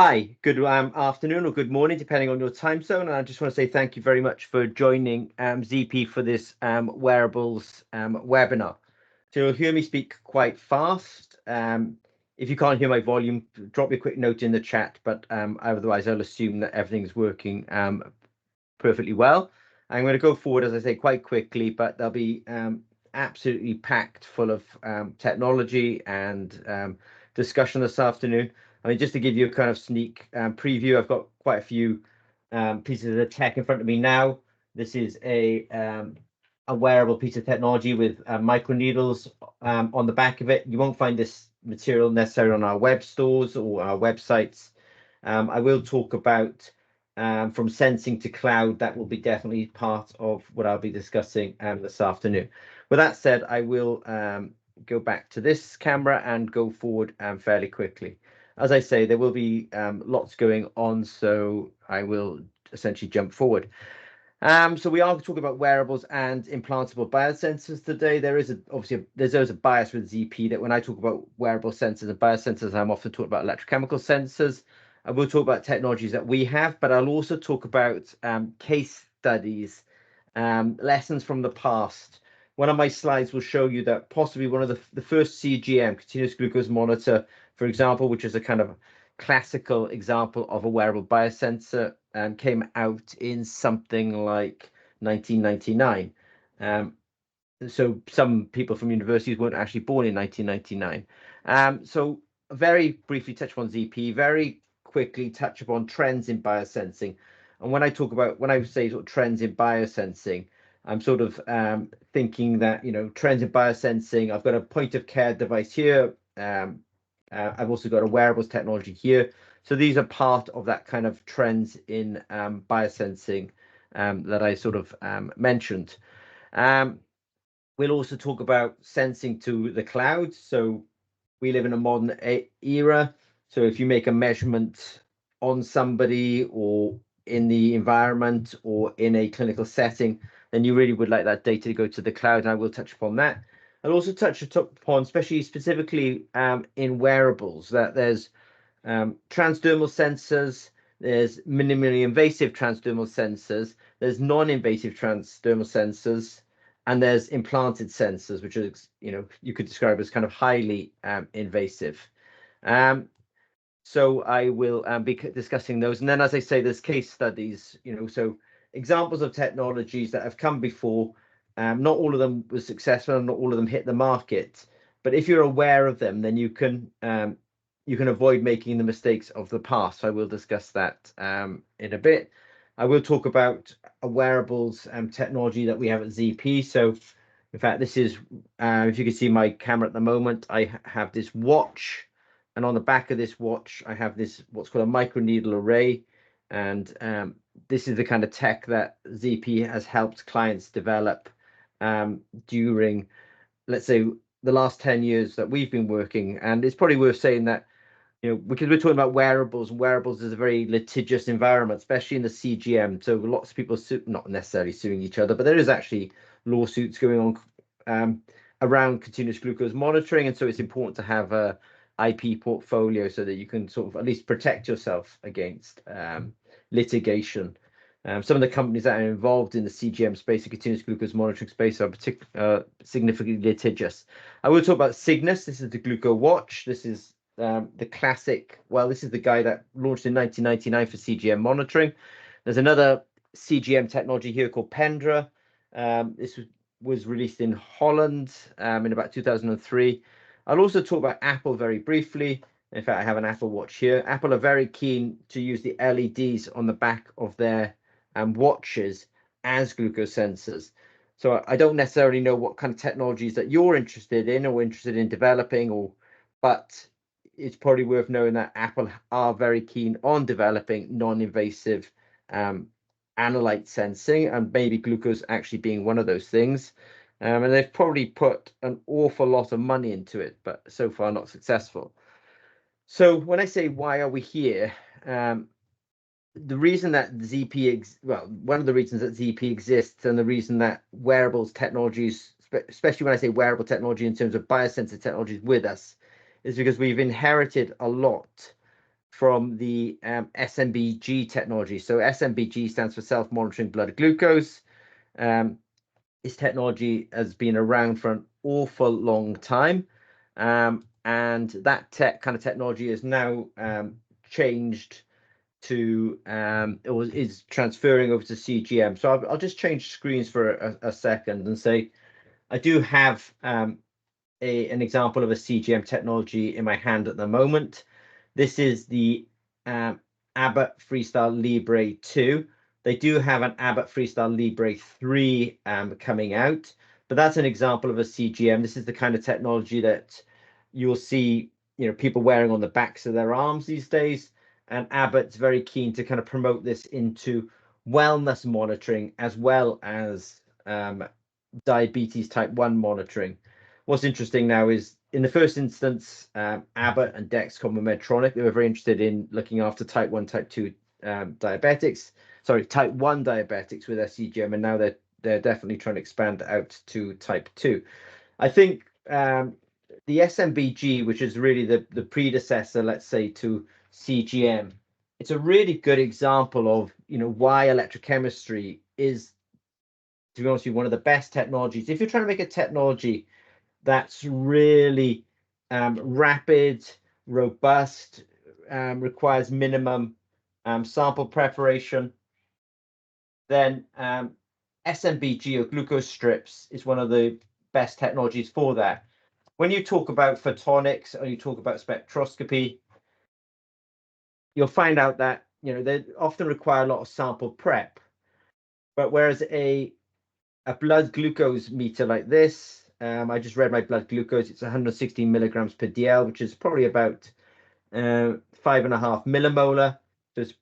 Hi, good afternoon or good morning, depending on your time zone. And I just want to say thank you very much for joining ZP for this wearables webinar. So you'll hear me speak quite fast. If you can't hear my volume, drop me a quick note in the chat, but otherwise I'll assume that everything's working perfectly well. I'm going to go forward, as I say, quite quickly, but they'll be absolutely packed full of technology and discussion this afternoon. I mean, just to give you a kind of sneak preview, I've got quite a few pieces of tech in front of me now. This is a wearable piece of technology with microneedles on the back of it. You won't find this material necessarily on our web stores or our websites. I will talk about from sensing to cloud. That will be definitely part of what I'll be discussing this afternoon. With that said, I will go back to this camera and go forward fairly quickly. As I say, there will be lots going on, so I will essentially jump forward. So we are talking about wearables and implantable biosensors today. There's always a bias with ZP that when I talk about wearable sensors and biosensors, I'm often talking about electrochemical sensors. I will talk about technologies that we have, but I'll also talk about case studies, lessons from the past. One of my slides will show you that possibly one of the first CGM, continuous glucose monitor, for example, which is a kind of classical example of a wearable biosensor, came out in something like 1999. So some people from universities weren't actually born in 1999. So very briefly touch upon ZP, very quickly touch upon trends in biosensing. And when I say sort of trends in biosensing, I'm sort of thinking that, trends in biosensing, I've got a point of care device here. I've also got a wearables technology here. So these are part of that kind of trends in biosensing that I sort of mentioned. We'll also talk about sensing to the cloud. So we live in a modern era. So if you make a measurement on somebody or in the environment or in a clinical setting, then you really would like that data to go to the cloud. And I will touch upon that. I'll also touch upon, specifically in wearables, that there's transdermal sensors, there's minimally invasive transdermal sensors, there's non-invasive transdermal sensors, and there's implanted sensors, which are, you could describe as kind of highly invasive. So I will be discussing those. And then, as I say, there's case studies, so examples of technologies that have come before. Not all of them were successful, and not all of them hit the market. But if you're aware of them, then you can avoid making the mistakes of the past. So I will discuss that in a bit. I will talk about a wearables technology that we have at ZP. So in fact, this is, if you can see my camera at the moment, I have this watch. And on the back of this watch, I have this, what's called a microneedle array. And this is the kind of tech that ZP has helped clients develop during, let's say, the last 10 years that we've been working. And it's probably worth saying that, because we're talking about wearables, and wearables is a very litigious environment, especially in the CGM. So lots of people not necessarily suing each other, but there is actually lawsuits going on around continuous glucose monitoring. And so it's important to have a IP portfolio so that you can sort of at least protect yourself against litigation. Some of the companies that are involved in the CGM space, the continuous glucose monitoring space, are significantly litigious. I will talk about Cygnus. This is the Gluco watch. This is the classic. Well, this is the guy that launched in 1999 for CGM monitoring. There's another CGM technology here called Pendra. This was released in Holland in about 2003. I'll also talk about Apple very briefly. In fact, I have an Apple Watch here. Apple are very keen to use the LEDs on the back of their watches as glucose sensors. So I don't necessarily know what kind of technologies that you're interested in or interested in developing, but it's probably worth knowing that Apple are very keen on developing non-invasive analyte sensing, and maybe glucose actually being one of those things. And they've probably put an awful lot of money into it, but so far not successful. So when I say why are we here, the reason that one of the reasons that ZP exists, and the reason that wearables technologies, especially when I say wearable technology in terms of biosensor technologies with us, is because we've inherited a lot from the SMBG technology. So SMBG stands for self-monitoring blood glucose. This technology has been around for an awful long time, and that kind of technology is now changed to is transferring over to CGM. So I'll just change screens for a second and say I do have an example of a CGM technology in my hand at the moment. This is the Abbott Freestyle Libre 2. They do have an Abbott Freestyle Libre 3 coming out, but that's an example of a CGM. This is the kind of technology that you'll see, people wearing on the backs of their arms these days. And Abbott's very keen to kind of promote this into wellness monitoring as well as diabetes type 1 monitoring. What's interesting now is in the first instance, Abbott and Dexcom and Medtronic, they were very interested in looking after type 1, type 2 diabetics, type 1 diabetics with their CGM, and now they're definitely trying to expand out to type 2. I think the SMBG, which is really the predecessor, let's say, to CGM, it's a really good example of why electrochemistry is, to be honest with you, one of the best technologies. If you're trying to make a technology that's really rapid, robust, requires minimum sample preparation, then SMBG or glucose strips is one of the best technologies for that. When you talk about photonics or you talk about spectroscopy, you'll find out that they often require a lot of sample prep. But whereas a blood glucose meter like this, I just read my blood glucose, it's 116 milligrams per DL, which is probably about 5.5 millimolar, so it's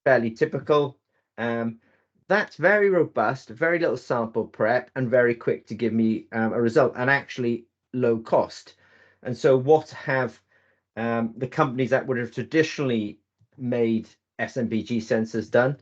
fairly typical. That's very robust, very little sample prep, and very quick to give me a result, and actually low cost. And so what have the companies that would have traditionally made SMBG sensors done?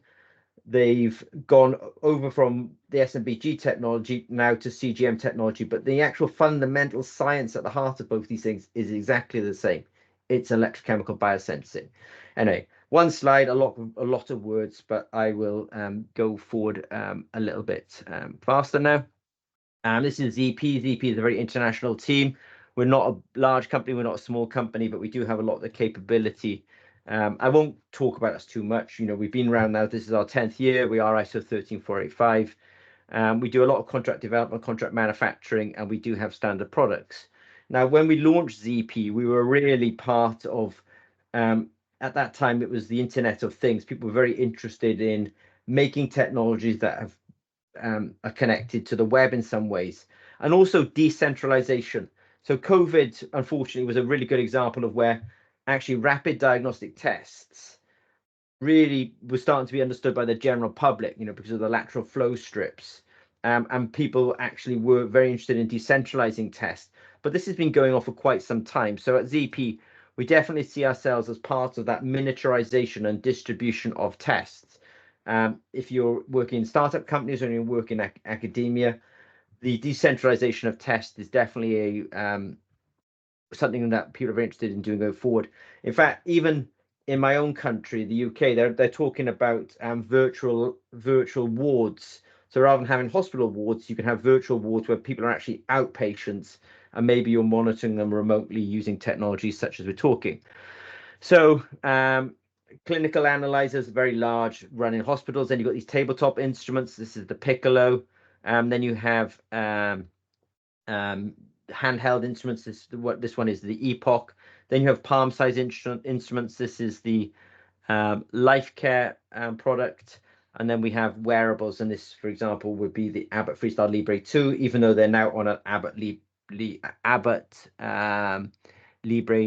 They've gone over from the SMBG technology now to CGM technology, but the actual fundamental science at the heart of both these things is exactly the same. It's electrochemical biosensing. Anyway, one slide, a lot of words, but I will go forward a little bit faster now. This is ZP. ZP is a very international team. We're not a large company, we're not a small company, but we do have a lot of the capability. I won't talk about us too much. We've been around now. This is our 10th year. We are ISO 13485. We do a lot of contract development, contract manufacturing, and we do have standard products. Now, when we launched ZP, we were really part of, at that time, it was the Internet of Things. People were very interested in making technologies that have are connected to the web in some ways, and also decentralization. So COVID, unfortunately, was a really good example of where actually rapid diagnostic tests really were starting to be understood by the general public, because of the lateral flow strips. And people actually were very interested in decentralizing tests. But this has been going on for quite some time. So at ZP, we definitely see ourselves as part of that miniaturization and distribution of tests. If you're working in startup companies or you work in academia, the decentralization of tests is definitely something that people are very interested in doing going forward. In fact, even in my own country, the UK, they're talking about virtual wards. So rather than having hospital wards, you can have virtual wards where people are actually outpatients, and maybe you're monitoring them remotely using technologies such as we're talking. So clinical analyzers, very large, run in hospitals. Then you've got these tabletop instruments. This is the Piccolo. Then you have handheld instruments. This one is the Epoch. Then you have palm-sized instruments. This is the Life Care product. And then we have wearables, and this, for example, would be the Abbott Freestyle Libre 2, even though they're now on an Abbott Libre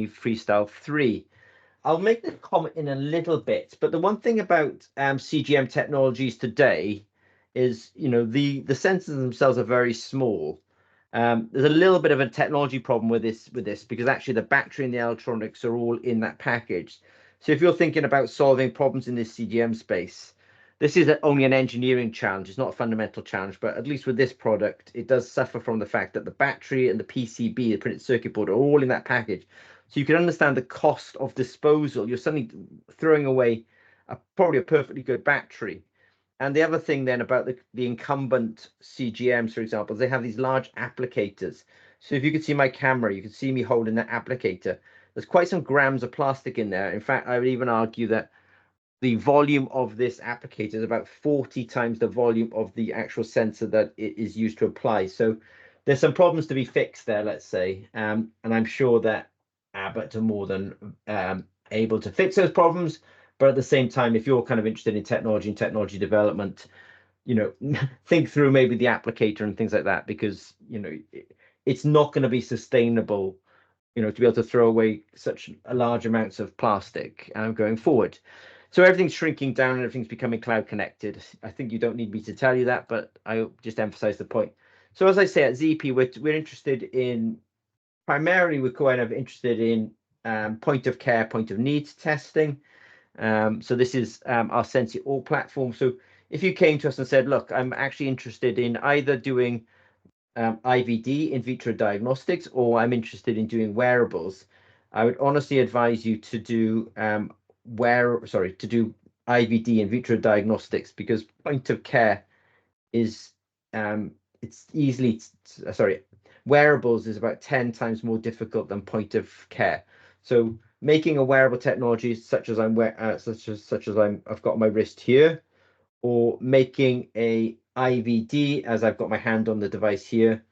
Freestyle 3. I'll make this comment in a little bit, but the one thing about CGM technologies today is, the sensors themselves are very small. There's a little bit of a technology problem with this because actually the battery and the electronics are all in that package. So if you're thinking about solving problems in this CGM space, this is only an engineering challenge. It's not a fundamental challenge, but at least with this product, it does suffer from the fact that the battery and the PCB, the printed circuit board, are all in that package. So you can understand the cost of disposal. You're suddenly throwing away probably a perfectly good battery. And the other thing then about the incumbent CGMs, for example, they have these large applicators. So if you could see my camera, you could see me holding that applicator. There's quite some grams of plastic in there. In fact, I would even argue that the volume of this applicator is about 40 times the volume of the actual sensor that it is used to apply. So there's some problems to be fixed there, let's say. And I'm sure that Abbott are more than able to fix those problems. But at the same time, if you're kind of interested in technology and technology development, think through maybe the applicator and things like that, because, it's not going to be sustainable, to be able to throw away such large amounts of plastic going forward. So everything's shrinking down and everything's becoming cloud connected. I think you don't need me to tell you that, but I just emphasize the point. So as I say, at ZP, we're interested in, primarily we're kind of interested in point of care, point of need testing. So this is our Sense It All platform. So if you came to us and said, look, I'm actually interested in either doing IVD, in vitro diagnostics, or I'm interested in doing wearables, I would honestly advise you to do to do IVD, in vitro diagnostics, because point of care is it's easily wearables is about 10 times more difficult than point of care. So making a wearable technology such as I've got on my wrist here, or making a IVD as I've got my hand on the device here,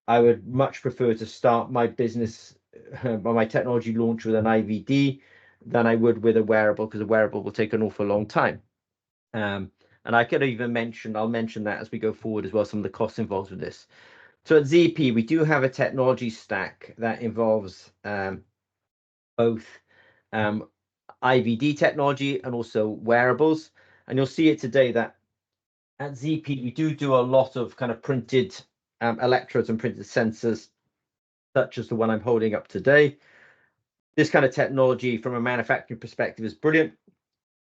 I would much prefer to start my business my technology launch with an IVD than I would with a wearable, because a wearable will take an awful long time. And I could even I'll mention that as we go forward as well, some of the costs involved with this. So at ZP, we do have a technology stack that involves both IVD technology and also wearables. And you'll see it today that at ZP, we do a lot of kind of printed electrodes and printed sensors, such as the one I'm holding up today. This kind of technology from a manufacturing perspective is brilliant,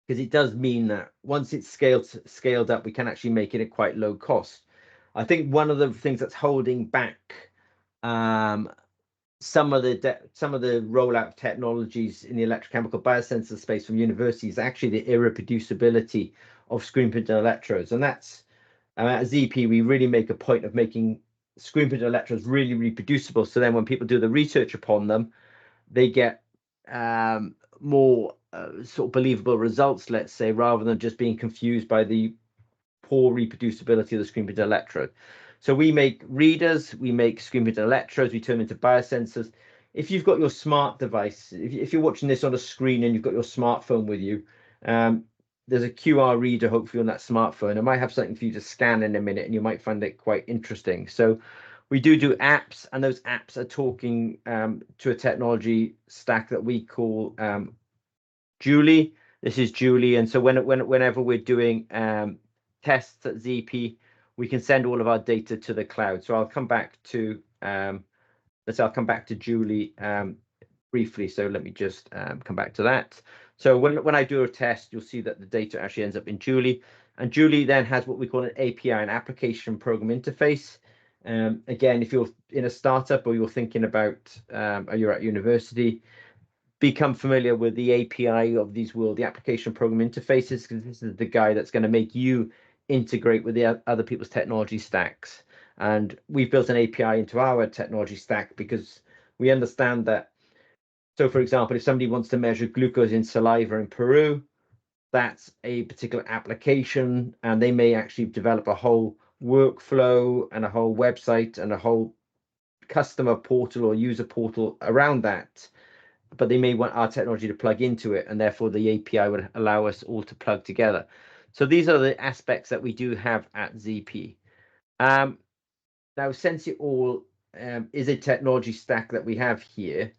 because it does mean that once it's scaled up, we can actually make it at quite low cost. I think one of the things that's holding back some of the rollout of technologies in the electrochemical biosensor space from universities is actually the irreproducibility of screen printed electrodes. And that's at ZP, we really make a point of making screen printed electrodes really reproducible. So then when people do the research upon them, they get more sort of believable results, let's say, rather than just being confused by the poor reproducibility of the screen printed electrode. So we make readers, we make screen printed electrodes, we turn them into biosensors. If you've got your smart device, if you're watching this on a screen and you've got your smartphone with you, there's a QR reader hopefully on that smartphone. It might have something for you to scan in a minute, and you might find it quite interesting. So we do apps, and those apps are talking to a technology stack that we call Julie. This is Julie, and so whenever we're doing tests at ZP, we can send all of our data to the cloud. So I'll come back to Julie briefly. So let me just come back to that. So when I do a test, you'll see that the data actually ends up in Julie, and Julie then has what we call an API, an application program interface. Again, if you're in a startup or you're thinking about or you're at university, become familiar with the API of these the application program interfaces, because this is the guy that's going to make you integrate with the other people's technology stacks. And we've built an API into our technology stack because we understand that. So for example, if somebody wants to measure glucose in saliva in Peru, that's a particular application, and they may actually develop a whole workflow and a whole website and a whole customer portal or user portal around that, but they may want our technology to plug into it, and therefore the API would allow us all to plug together. So these are the aspects that we do have at ZP. Now, Sense It All is a technology stack that we have here.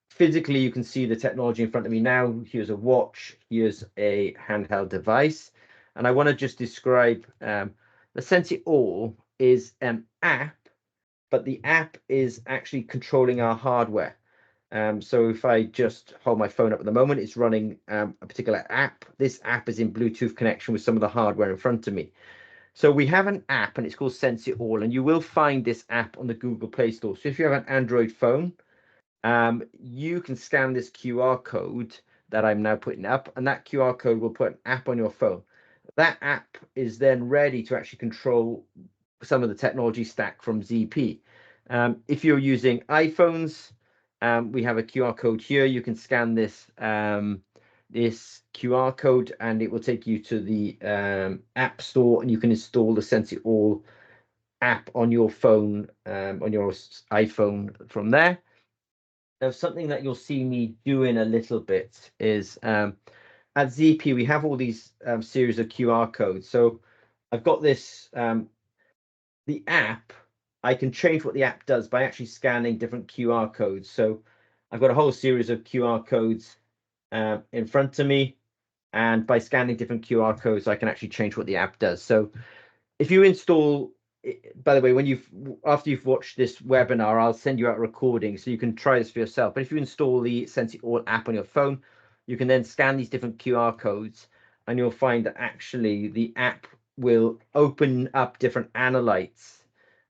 Physically, you can see the technology in front of me now. Here's a watch, here's a handheld device. And I want to just describe the Sense It All is an app, but the app is actually controlling our hardware. So if I just hold my phone up at the moment, it's running a particular app. This app is in Bluetooth connection with some of the hardware in front of me. So we have an app, and it's called Sense It All, and you will find this app on the Google Play Store. So if you have an Android phone, you can scan this QR code that I'm now putting up, and that QR code will put an app on your phone. That app is then ready to actually control some of the technology stack from ZP. If you're using iPhones, we have a QR code here. You can scan this this QR code, and it will take you to the App Store, and you can install the Sense It All app on your phone, on your iPhone from there. Now, something that you'll see me doing a little bit is at ZP, we have all these series of QR codes. So I've got this, the app, I can change what the app does by actually scanning different QR codes. So I've got a whole series of QR codes in front of me. And by scanning different QR codes, I can actually change what the app does. So if you install, by the way, when after you've watched this webinar, I'll send you out a recording so you can try this for yourself. But if you install the Sense It All app on your phone, you can then scan these different QR codes, and you'll find that actually the app will open up different analytes.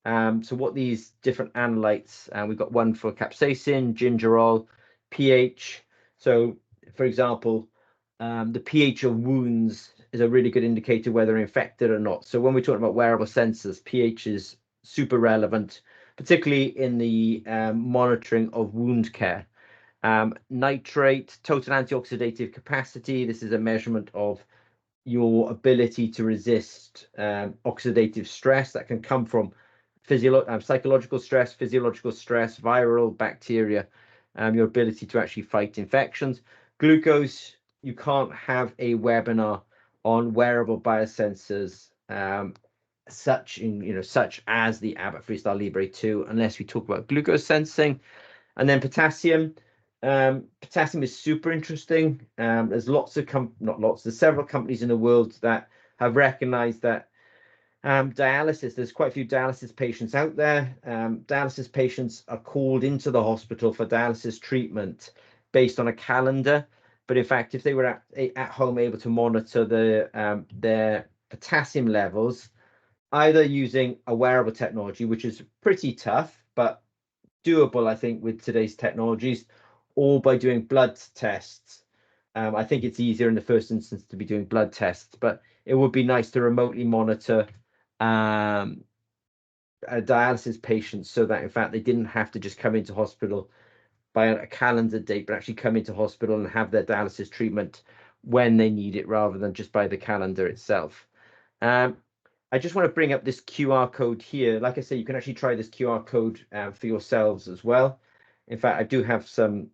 So what these different analytes, we've got one for capsaicin, gingerol, pH. So for example, the pH of wounds is a really good indicator whether they're infected or not. So when we're talking about wearable sensors, pH is super relevant, particularly in the monitoring of wound care. Nitrate, total antioxidative capacity. This is a measurement of your ability to resist oxidative stress that can come from psychological stress, physiological stress, viral, bacteria, your ability to actually fight infections. Glucose, you can't have a webinar on wearable biosensors such as the Abbott Freestyle Libre 2 unless we talk about glucose sensing. And then potassium. Potassium is super interesting. There's there's several companies in the world that have recognized that dialysis, there's quite a few dialysis patients out there. Dialysis patients are called into the hospital for dialysis treatment based on a calendar. But in fact, if they were at home able to monitor their potassium levels, either using a wearable technology, which is pretty tough, but doable, I think, with today's technologies, or by doing blood tests. I think it's easier in the first instance to be doing blood tests, but it would be nice to remotely monitor a dialysis patients so that in fact they didn't have to just come into hospital by a calendar date, but actually come into hospital and have their dialysis treatment when they need it rather than just by the calendar itself. I just want to bring up this QR code here. Like I say, you can actually try this QR code for yourselves as well. In fact, I do have the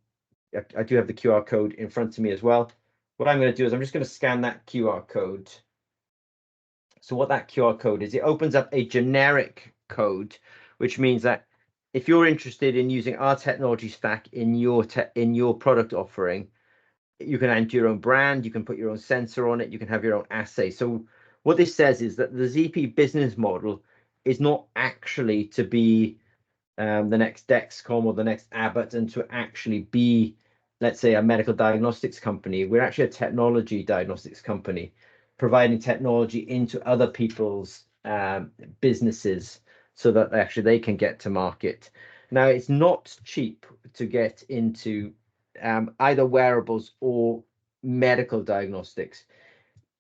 QR code in front of me as well. What I'm going to do is I'm just going to scan that QR code. So what that QR code is, it opens up a generic code, which means that if you're interested in using our technology stack in your product offering, you can enter your own brand, you can put your own sensor on it, you can have your own assay. So what this says is that the ZP business model is not actually to be the next Dexcom or the next Abbott and to actually be, let's say, a medical diagnostics company. We're actually a technology diagnostics company, providing technology into other people's businesses so that actually they can get to market. Now, it's not cheap to get into either wearables or medical diagnostics.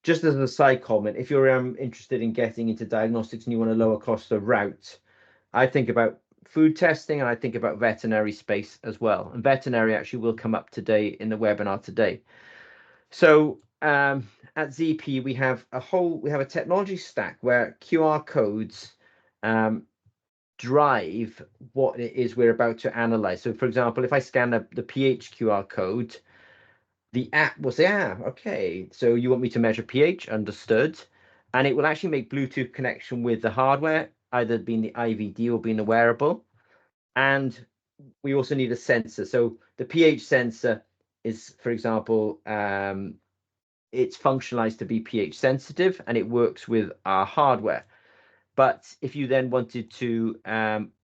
Just as a side comment, if you're interested in getting into diagnostics and you want a lower cost of route, I think about food testing and I think about veterinary space as well. And veterinary actually will come up today in the webinar today. So at ZP, we have a technology stack where QR codes drive what it is we're about to analyze. So for example, if I scan the pH QR code, the app will say, okay, so you want me to measure pH, understood. And it will actually make Bluetooth connection with the hardware, either being the IVD or being the wearable. And we also need a sensor. So the pH sensor is, for example, it's functionalized to be pH sensitive and it works with our hardware. But if you then wanted to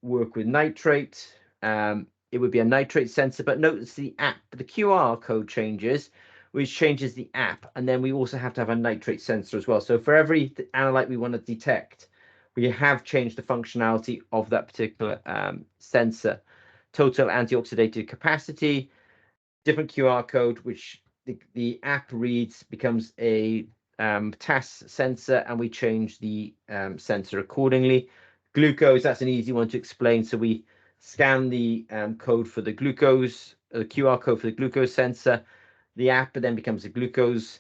work with nitrate, it would be a nitrate sensor. But notice the app, the QR code changes, which changes the app. And then we also have to have a nitrate sensor as well. So for every analyte we want to detect, we have changed the functionality of that particular sensor. total antioxidative capacity, different QR code, which the app reads, becomes a TAS sensor, and we change the sensor accordingly. Glucose, that's an easy one to explain. So we scan the code for the glucose, the QR code for the glucose sensor. The app then becomes a glucose,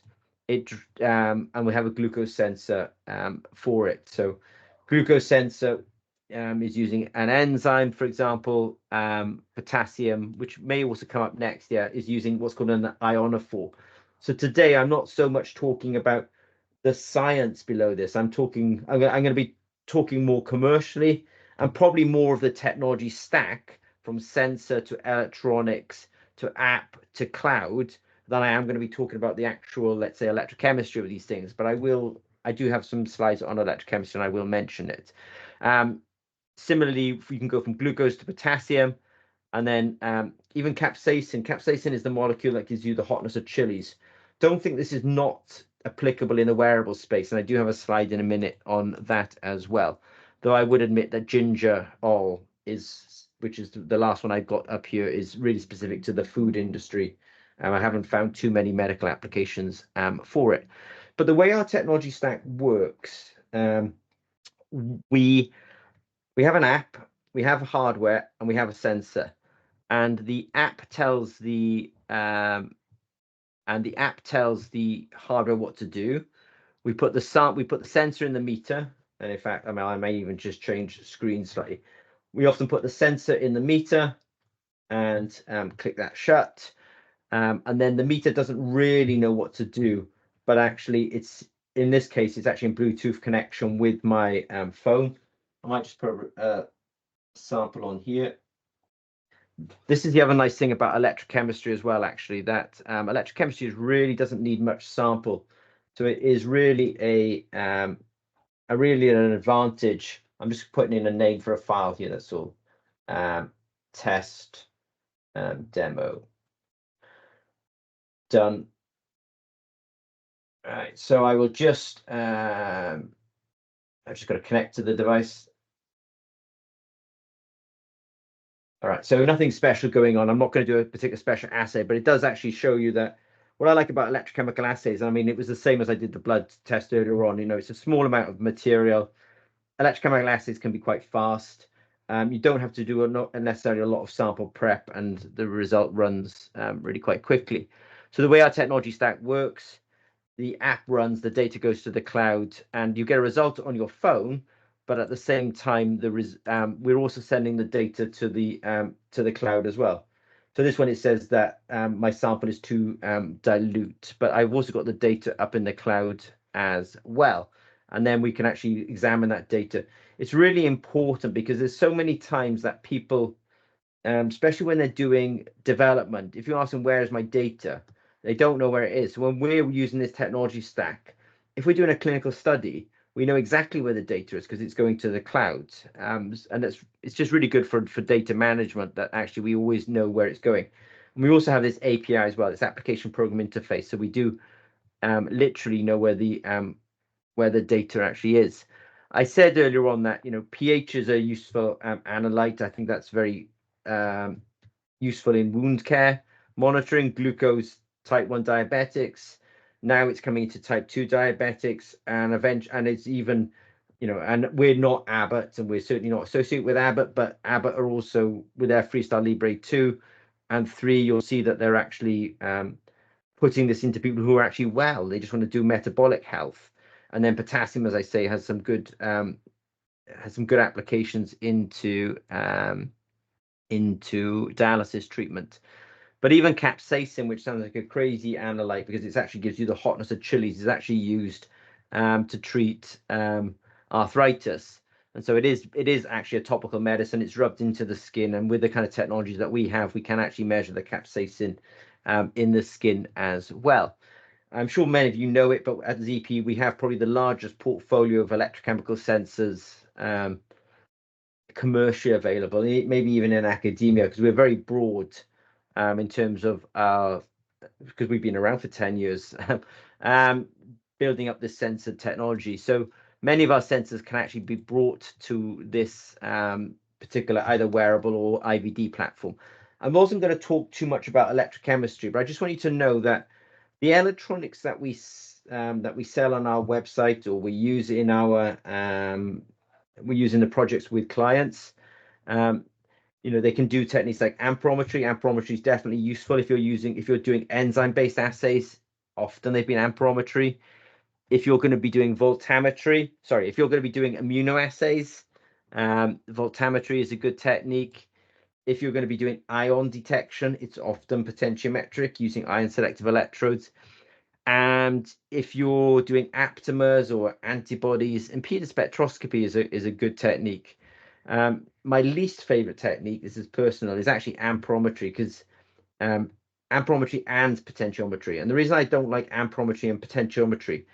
and we have a glucose sensor for it. So glucose sensor is using an enzyme, for example. Potassium, which may also come up next, is using what's called an ionophore. So today I'm not so much talking about the science below this. I'm going to be talking more commercially, and probably more of the technology stack from sensor to electronics to app to cloud, than I am going to be talking about the actual, let's say, electrochemistry of these things. But I do have some slides on electrochemistry, and I will mention it. Similarly, you can go from glucose to potassium, and then even capsaicin. Capsaicin is the molecule that gives you the hotness of chilies. Don't think this is not applicable in the wearable space, and I do have a slide in a minute on that as well. Though I would admit that gingerol is, which is the last one I've got up here, is really specific to the food industry. I haven't found too many medical applications for it. But the way our technology stack works, we have an app, we have hardware, and we have a sensor. And the app tells the hardware what to do. We put the sensor in the meter, and in fact, I may even just change screen slightly. We often put the sensor in the meter and click that shut. And then the meter doesn't really know what to do, but actually in this case, it's actually in Bluetooth connection with my phone. I might just put a sample on here. This is the other nice thing about electrochemistry as well, actually, that electrochemistry really doesn't need much sample. So it is really an advantage. I'm just putting in a name for a file here, that's all. Test demo. Done. All right, so I will just, I've just got to connect to the device. All right, so nothing special going on. I'm not going to do a particular special assay, but it does actually show you that what I like about electrochemical assays, I mean, it was the same as I did the blood test earlier on. It's a small amount of material. Electrochemical assays can be quite fast. You don't have to do not necessarily a lot of sample prep, and the result runs really quite quickly. So the way our technology stack works, the app runs, the data goes to the cloud, and you get a result on your phone. But at the same time, we're also sending the data to the cloud as well. So this one, it says that my sample is too dilute, but I've also got the data up in the cloud as well. And then we can actually examine that data. It's really important because there's so many times that people, especially when they're doing development, if you ask them, where is my data? They don't know where it is. So when we're using this technology stack, if we're doing a clinical study, we know exactly where the data is because it's going to the cloud. And it's just really good for data management that actually we always know where it's going. And we also have this API as well, this application program interface. So we do literally know where the data actually is. I said earlier on that pH is a useful analyte. I think that's very useful in wound care monitoring. Glucose, type 1 diabetics. Now it's coming into type 2 diabetics, and it's even, and we're not Abbott, and we're certainly not associated with Abbott, but Abbott are also with their Freestyle Libre 2 and 3. You'll see that they're actually putting this into people who are actually well. They just want to do metabolic health. And then potassium, as I say, has some good applications into dialysis treatment. But even capsaicin, which sounds like a crazy analyte because it actually gives you the hotness of chilies, is actually used to treat arthritis. And so it is actually a topical medicine. It's rubbed into the skin, and with the kind of technologies that we have, we can actually measure the capsaicin in the skin as well. I'm sure many of you know it, but at ZP, we have probably the largest portfolio of electrochemical sensors commercially available, maybe even in academia, because we're very broad in terms of because we've been around for 10 years, building up this sensor technology. So many of our sensors can actually be brought to this particular either wearable or IVD platform. I wasn't going to talk too much about electrochemistry, but I just want you to know that the electronics that we sell on our website or we use in our we use in the projects with clients. They can do techniques like amperometry. Amperometry is definitely useful if you're doing enzyme-based assays. Often they've been amperometry. If you're going to be doing voltammetry, if you're going to be doing immunoassays, voltammetry is a good technique. If you're going to be doing ion detection, it's often potentiometric using ion selective electrodes. And if you're doing aptamers or antibodies, impedance spectroscopy is a good technique. My least favorite technique, this is personal, is actually amperometry, because amperometry and potentiometry. And the reason I don't like amperometry and potentiometry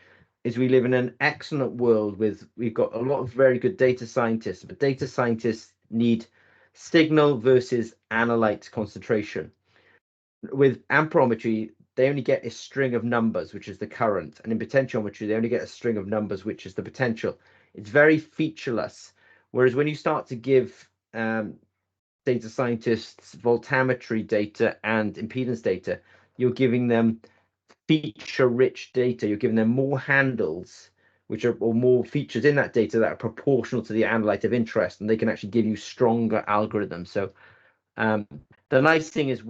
is we live in an excellent world we've got a lot of very good data scientists, but data scientists need signal versus analyte concentration. With amperometry, they only get a string of numbers, which is the current, and in potentiometry, they only get a string of numbers, which is the potential. It's very featureless. Whereas when you start to give data scientists voltammetry data and impedance data, you're giving them feature-rich data. You're giving them more handles, or more features in that data that are proportional to the analyte of interest, and they can actually give you stronger algorithms. So the nice thing is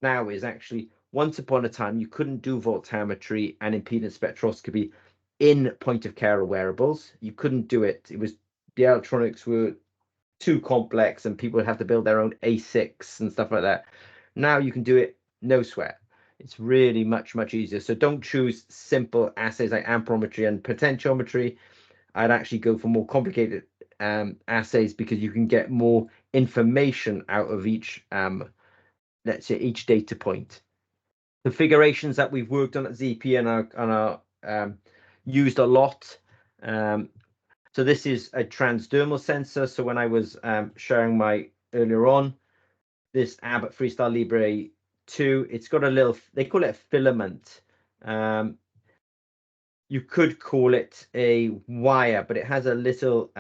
now is actually, once upon a time, you couldn't do voltammetry and impedance spectroscopy in point-of-care wearables. You couldn't do it. The electronics were too complex, and people would have to build their own ASICs and stuff like that. Now you can do it, no sweat. It's really much, much easier. So don't choose simple assays like amperometry and potentiometry. I'd actually go for more complicated assays, because you can get more information out of each, let's say, each data point. Configurations that we've worked on at ZP and are used a lot. So this is a transdermal sensor. So when I was sharing earlier on, this Abbott Freestyle Libre 2, it's got a little, they call it a filament. You could call it a wire, but it has a little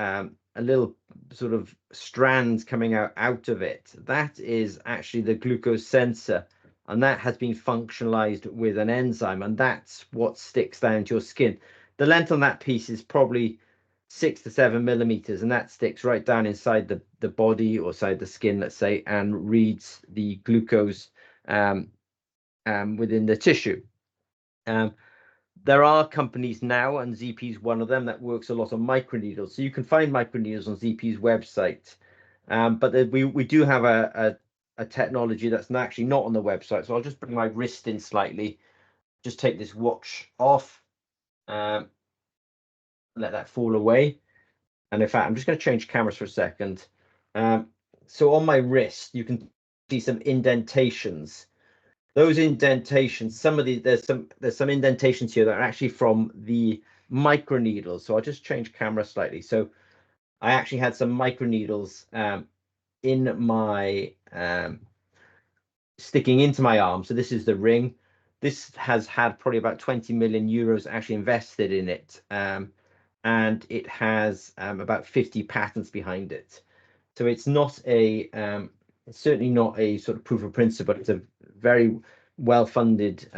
sort of strands coming out of it. That is actually the glucose sensor, and that has been functionalized with an enzyme, and that's what sticks down to your skin. The length on that piece is probably 6 to 7 millimeters, and that sticks right down inside the body or inside the skin, let's say, and reads the glucose within the tissue. There are companies now, and ZP is one of them, that works a lot on microneedles. So you can find microneedles on ZP's website, but we do have a technology that's actually not on the website. So I'll just bring my wrist in slightly, just take this watch off, let that fall away. And in fact, I'm just going to change cameras for a second. So on my wrist, you can see some indentations. Those indentations, there's some indentations here that are actually from the microneedles. So I'll just change camera slightly. So I actually had some microneedles in my sticking into my arm. So this is the ring. This has had probably about 20 million euros actually invested in it, and it has about 50 patents behind it. So it's not it's certainly not a sort of proof of principle. It's a very well-funded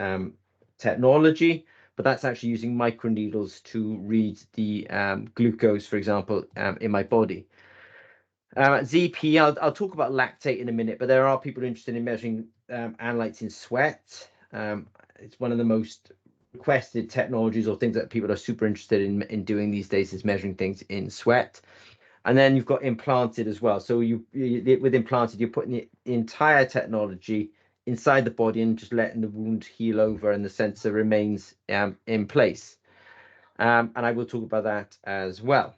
technology, but that's actually using microneedles to read the glucose, for example, in my body. ZP, I'll talk about lactate in a minute, but there are people interested in measuring analytes in sweat. It's one of the most requested technologies, or things that people are super interested in doing these days, is measuring things in sweat. And then you've got implanted as well. So with implanted, you're putting the entire technology inside the body and just letting the wound heal over, and the sensor remains in place. And I will talk about that as well.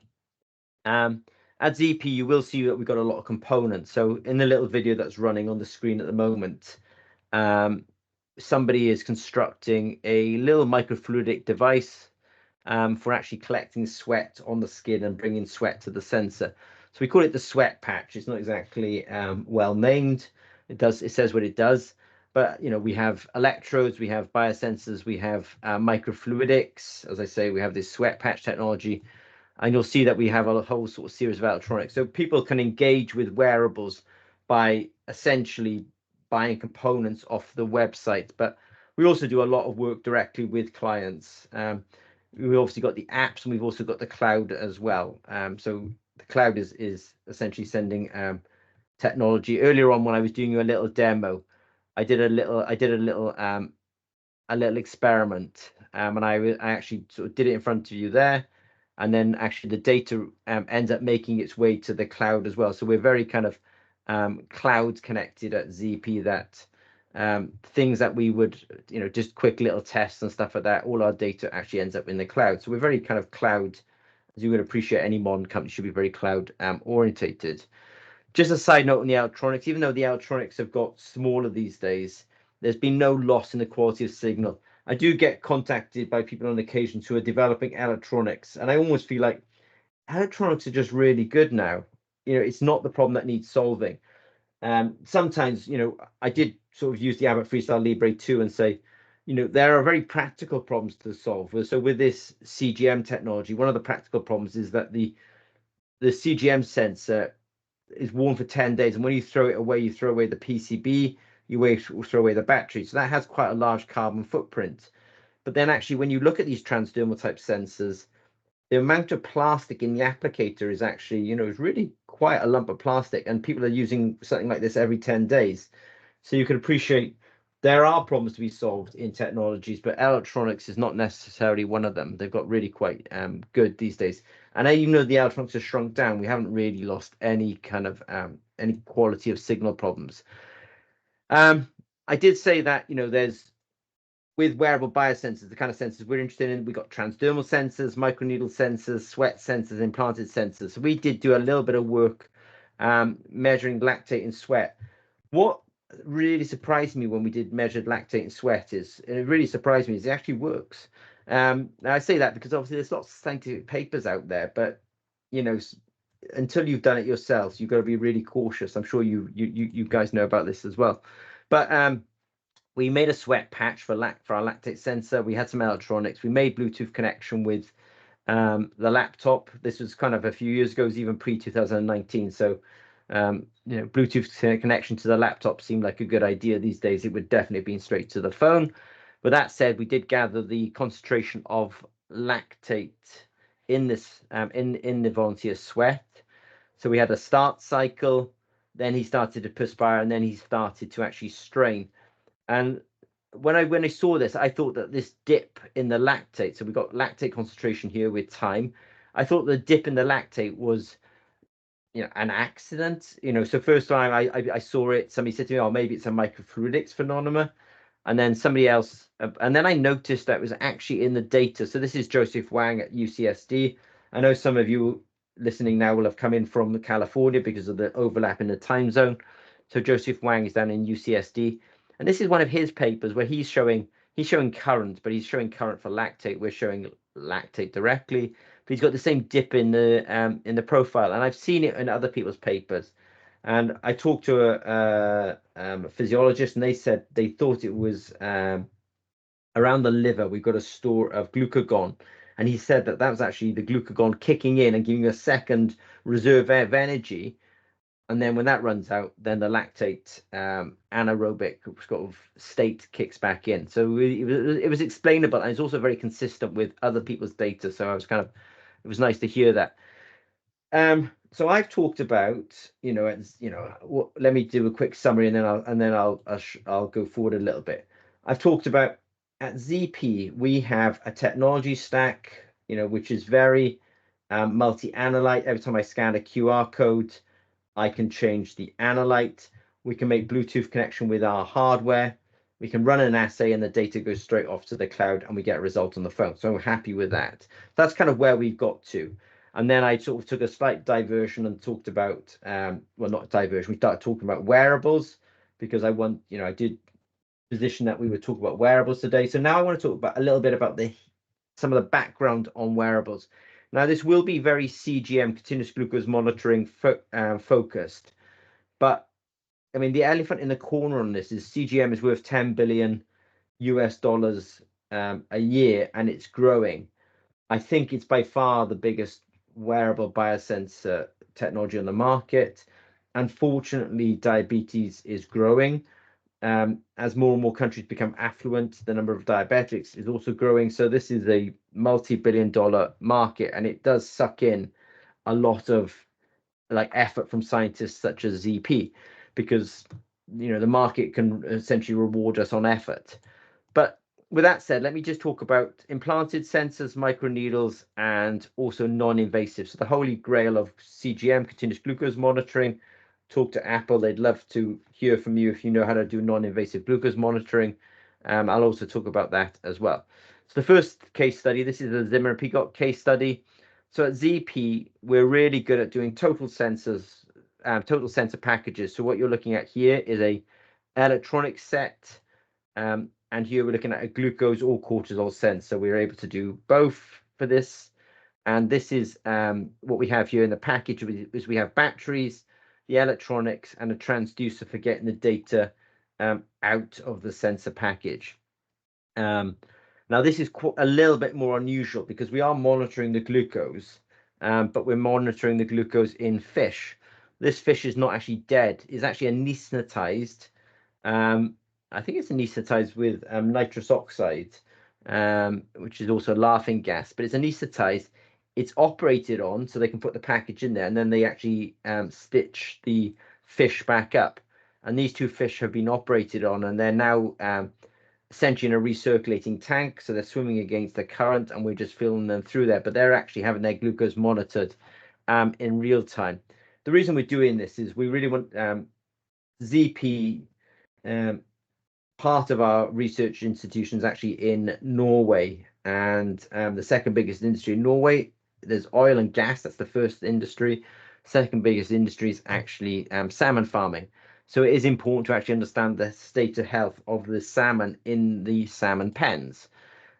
At ZP, you will see that we've got a lot of components. So in the little video that's running on the screen at the moment, somebody is constructing a little microfluidic device for actually collecting sweat on the skin and bringing sweat to the sensor. So we call it the sweat patch. It's not exactly well named. It says what it does, but we have electrodes, we have biosensors, we have microfluidics. As I say, we have this sweat patch technology. and you'll see that we have a whole sort of series of electronics. So people can engage with wearables by essentially buying components off the website, but we also do a lot of work directly with clients. We've obviously got the apps, and we've also got the cloud as well. So the cloud is essentially sending technology. Earlier on, when I was doing you a little demo, I did a little experiment, and I actually sort of did it in front of you there, and then actually the data ends up making its way to the cloud as well. So we're very kind of cloud connected at ZP, that things that we would, just quick little tests and stuff like that, all our data actually ends up in the cloud. So we're very kind of cloud, as you would appreciate. Any modern company should be very cloud orientated. Just a side note on the electronics, even though the electronics have got smaller these days, there's been no loss in the quality of signal. I do get contacted by people on occasions who are developing electronics, and I almost feel like electronics are just really good now. It's not the problem that needs solving. Sometimes, I did sort of use the Abbott Freestyle Libre 2 and say, there are very practical problems to solve. So with this CGM technology, one of the practical problems is that the CGM sensor is worn for 10 days, and when you throw it away, you throw away the PCB, you throw away the battery. So that has quite a large carbon footprint. But then actually, when you look at these transdermal type sensors, the amount of plastic in the applicator is actually, is really quite a lump of plastic, and people are using something like this every 10 days. So you can appreciate there are problems to be solved in technologies, but electronics is not necessarily one of them. They've got really quite good these days. And even though the electronics have shrunk down, we haven't really lost any kind of any quality of signal problems. I did say that, there's, with wearable biosensors, the kind of sensors we're interested in, we've got transdermal sensors, microneedle sensors, sweat sensors, implanted sensors. So we did do a little bit of work measuring lactate and sweat. What really surprised me when we did measured lactate and sweat is, and it really surprised me, is it actually works. Now I say that because obviously there's lots of scientific papers out there, but until you've done it yourselves, you've got to be really cautious. I'm sure you guys know about this as well. But we made a sweat patch for our lactate sensor. We had some electronics. We made Bluetooth connection with the laptop. This was kind of a few years ago, it was even pre-2019. So, Bluetooth connection to the laptop seemed like a good idea. These days, it would definitely have been straight to the phone. But that said, we did gather the concentration of lactate in this in the volunteer's sweat. So we had a start cycle, then he started to perspire, and then he started to actually strain. And when I saw this, I thought that this dip in the lactate, so we've got lactate concentration here with time. I thought the dip in the lactate was, an accident. So first time I saw it, somebody said to me, "Oh, maybe it's a microfluidics phenomenon." And then somebody else, and then I noticed that it was actually in the data. So this is Joseph Wang at UCSD. I know some of you listening now will have come in from California because of the overlap in the time zone. So Joseph Wang is down in UCSD, and this is one of his papers where he's showing current, but he's showing current for lactate. We're showing lactate directly, but he's got the same dip in the profile, and I've seen it in other people's papers. And I talked to a physiologist, and they said they thought it was around the liver. We've got a store of glucagon, and he said that was actually the glucagon kicking in and giving you a second reserve of energy. And then when that runs out, then the lactate anaerobic sort of state kicks back in. So it was explainable, and it's also very consistent with other people's data. So it was nice to hear that. So I've talked about, let me do a quick summary, and then I'll go forward a little bit. I've talked about, at ZP we have a technology stack, which is very multi-analyte. Every time I scan a QR code, I can change the analyte. We can make Bluetooth connection with our hardware. We can run an assay, and the data goes straight off to the cloud, and we get a result on the phone. So I'm happy with that. That's kind of where we've got to. And then I sort of took a slight diversion and talked about, well, not diversion, we started talking about wearables, because I did position that we would talk about wearables today. So now I want to talk about a little bit about some of the background on wearables. Now, this will be very CGM, continuous glucose monitoring focused, but I mean, the elephant in the corner on this is CGM is worth $10 billion a year, and it's growing. I think it's by far the biggest wearable biosensor technology on the market. Unfortunately, diabetes is growing. As more and more countries become affluent, the number of diabetics is also growing. So this is a multi-billion-dollar market, and it does suck in a lot of effort from scientists such as ZP, because the market can essentially reward us on effort. But with that said, let me just talk about implanted sensors, microneedles, and also non-invasive. So the holy grail of CGM, continuous glucose monitoring. Talk to Apple. They'd love to hear from you if you know how to do non-invasive glucose monitoring. I'll also talk about that as well. So the first case study, this is a Zimmer Peacock case study. So at ZP, we're really good at doing total sensors, total sensor packages. So what you're looking at here is a electronic set, and here we're looking at a glucose or cortisol sensor. We're able to do both for this. And this is what we have here in the package is we have batteries, the electronics, and a transducer for getting the data out of the sensor package. Now, this is a little bit more unusual because we are monitoring the glucose, but we're monitoring the glucose in fish. This fish is not actually dead. It's actually anesthetized. I think it's anesthetized with nitrous oxide, which is also laughing gas, but it's anesthetized. It's operated on so they can put the package in there, and then they actually stitch the fish back up. And these two fish have been operated on, and they're now essentially in a recirculating tank, so they're swimming against the current, and we're just filling them through there, but they're actually having their glucose monitored in real time. The reason we're doing this is we really want ZP, part of our research institution is actually in Norway, and the second biggest industry in Norway, there's oil and gas. That's the first industry. Second biggest industry is actually salmon farming. So it is important to actually understand the state of health of the salmon in the salmon pens.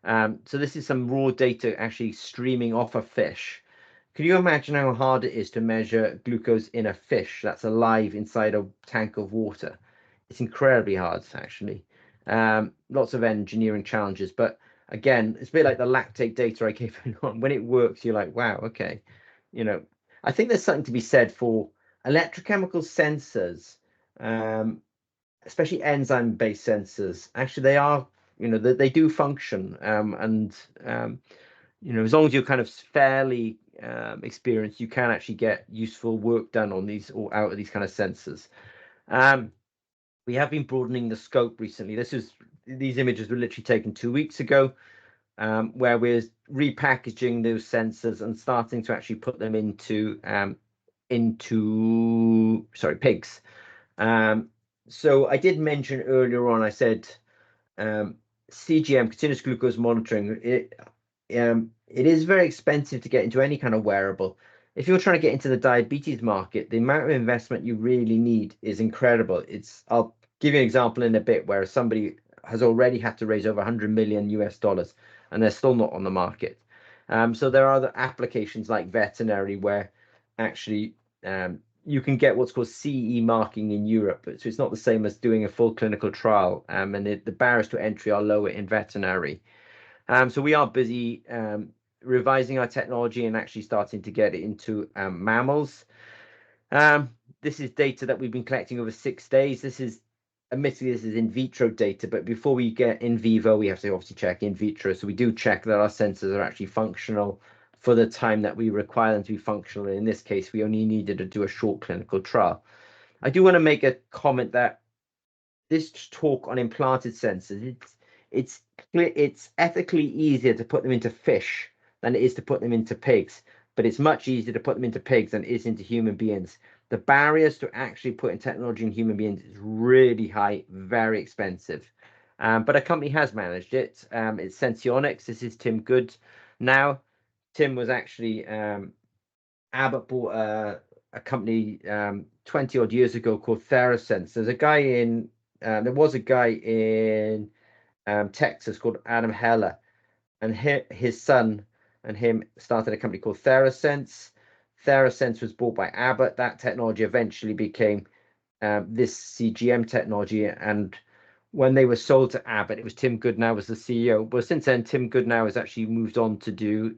So this is some raw data actually streaming off a fish. Can you imagine how hard it is to measure glucose in a fish that's alive inside a tank of water? It's incredibly hard, actually. Lots of engineering challenges, but again, it's a bit like the lactate data I gave you on. When it works, you're like, wow, okay. I think there's something to be said for electrochemical sensors, especially enzyme-based sensors. Actually, they are, they do function, and as long as you're kind of fairly experienced, you can actually get useful work done on these or out of these kind of sensors. We have been broadening the scope recently. These images were literally taken 2 weeks ago, where we're repackaging those sensors and starting to actually put them into pigs. So I did mention earlier on, I said CGM, continuous glucose monitoring. It is very expensive to get into any kind of wearable. If you're trying to get into the diabetes market, the amount of investment you really need is incredible. I'll give you an example in a bit where somebody has already had to raise over $100 million and they're still not on the market. So there are other applications like veterinary where actually you can get what's called CE marking in Europe. So it's not the same as doing a full clinical trial, and the barriers to entry are lower in veterinary. So we are busy revising our technology and actually starting to get it into mammals. This is data that we've been collecting over 6 days. Admittedly, this is in vitro data, but before we get in vivo, we have to obviously check in vitro. So we do check that our sensors are actually functional for the time that we require them to be functional. In this case, we only needed to do a short clinical trial. I do want to make a comment that this talk on implanted sensors, it's ethically easier to put them into fish than it is to put them into pigs, but it's much easier to put them into pigs than it is into human beings. The barriers to actually putting technology in human beings is really high, very expensive. But a company has managed it. It's Sensionics. This is Tim Good. Now, Tim was actually Abbott bought a company 20 odd years ago called TheraSense. There was a guy in Texas called Adam Heller, and his son and him started a company called TheraSense. TheraSense was bought by Abbott. That technology eventually became this CGM technology, and when they were sold to Abbott, it was Tim Goodnow was the CEO. Well, since then, Tim Goodnow has actually moved on to do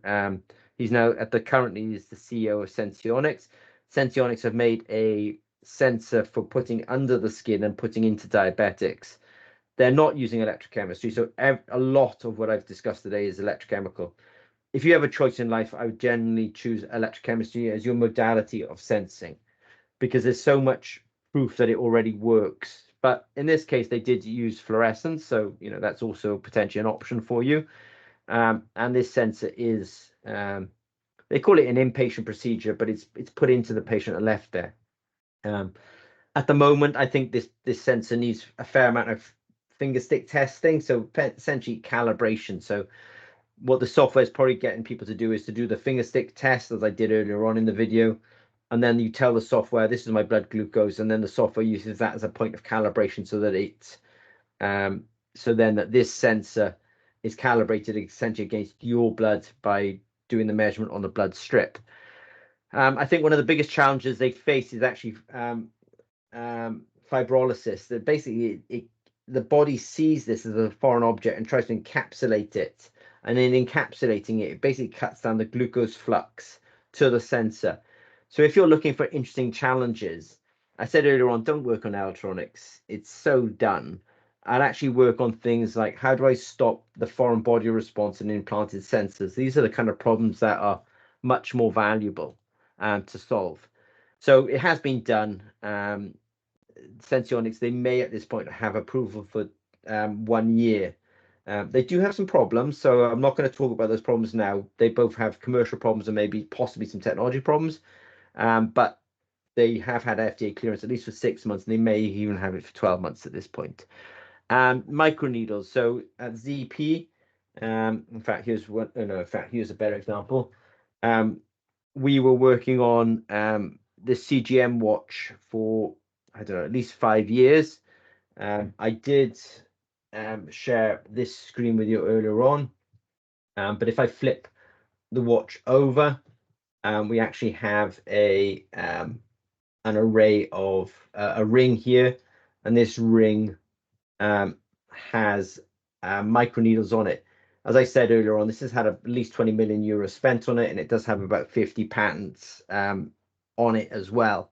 He's now currently is the CEO of Senseonics. Senseonics have made a sensor for putting under the skin and putting into diabetics. They're not using electrochemistry, so a lot of what I've discussed today is electrochemical. If you have a choice in life, I would generally choose electrochemistry as your modality of sensing, because there's so much proof that it already works. But in this case, they did use fluorescence, so that's also potentially an option for you. And this sensor is, they call it an inpatient procedure, but it's put into the patient and left there. At the moment, I think this sensor needs a fair amount of finger stick testing, so essentially calibration. So what the software is probably getting people to do is to do the finger stick test, as I did earlier on in the video, and then you tell the software, this is my blood glucose, and then the software uses that as a point of calibration so that that this sensor is calibrated essentially against your blood by doing the measurement on the blood strip. I think one of the biggest challenges they face is actually fibrolysis. That basically the body sees this as a foreign object and tries to encapsulate it, and in encapsulating it, it basically cuts down the glucose flux to the sensor. So if you're looking for interesting challenges, I said earlier on, don't work on electronics. It's so done. I'd actually work on things like, how do I stop the foreign body response in implanted sensors? These are the kind of problems that are much more valuable to solve. So it has been done. Senseonics, they may at this point have approval for 1 year. They do have some problems, so I'm not going to talk about those problems now. They both have commercial problems and maybe possibly some technology problems, but they have had FDA clearance at least for 6 months, and they may even have it for 12 months at this point. Microneedles. So at ZP, in fact, here's one. Oh no, in fact, here's a better example. We were working on the CGM watch for, I don't know, at least 5 years. I did share this screen with you earlier on, but if I flip the watch over, we actually have an array of a ring here, and this ring has microneedles on it. As I said earlier on, this has had at least 20 million euros spent on it, and it does have about 50 patents on it as well.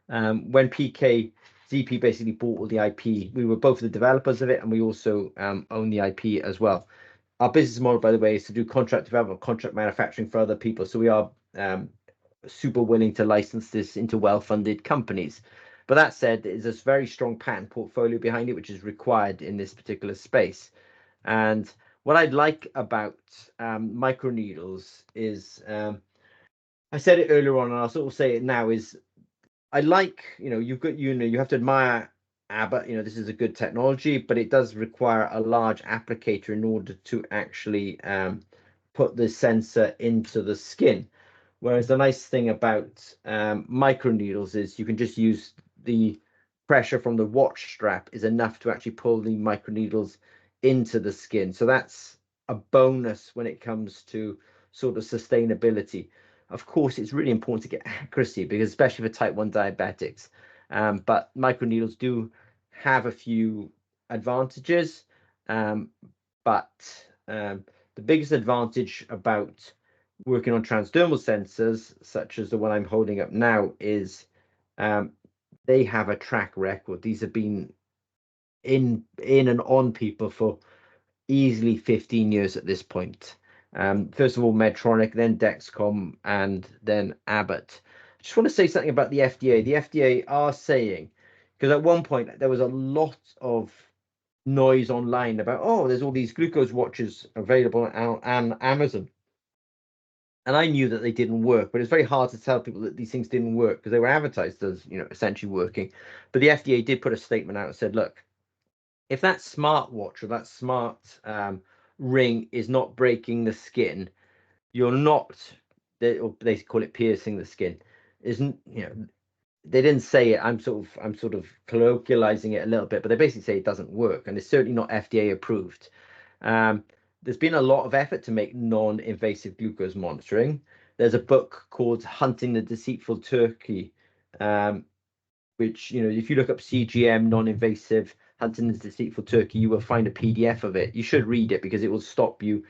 When ZP basically bought all the IP, we were both the developers of it, and we also own the IP as well. Our business model, by the way, is to do contract development, contract manufacturing for other people. So we are super willing to license this into well-funded companies. But that said, there's this very strong patent portfolio behind it, which is required in this particular space. And what I'd like about microneedles is, I said it earlier on, and I'll sort of say it now, is I like, you have to admire Abbott. This is a good technology, but it does require a large applicator in order to actually put the sensor into the skin. Whereas the nice thing about microneedles is you can just use the pressure from the watch strap is enough to actually pull the microneedles into the skin. So that's a bonus when it comes to sort of sustainability. Of course, it's really important to get accuracy, because especially for type 1 diabetics. But microneedles do have a few advantages. But the biggest advantage about working on transdermal sensors, such as the one I'm holding up now, is they have a track record. These have been in and on people for easily 15 years at this point. First of all, Medtronic, then Dexcom, and then Abbott. I just want to say something about the FDA. The FDA are saying, because at one point there was a lot of noise online about, oh, there's all these glucose watches available on Amazon. And I knew that they didn't work, but it's very hard to tell people that these things didn't work because they were advertised as, essentially working. But the FDA did put a statement out and said, look, if that smartwatch or that smart ring is not breaking the skin, you're not, they call it piercing the skin, isn't, they didn't say it. I'm sort of colloquializing it a little bit, but they basically say it doesn't work, and it's certainly not FDA approved. There's been a lot of effort to make non-invasive glucose monitoring. There's a book called Hunting the Deceitful Turkey, which, if you look up CGM, non-invasive hunting the deceitful turkey, you will find a PDF of it. You should read it because it will stop you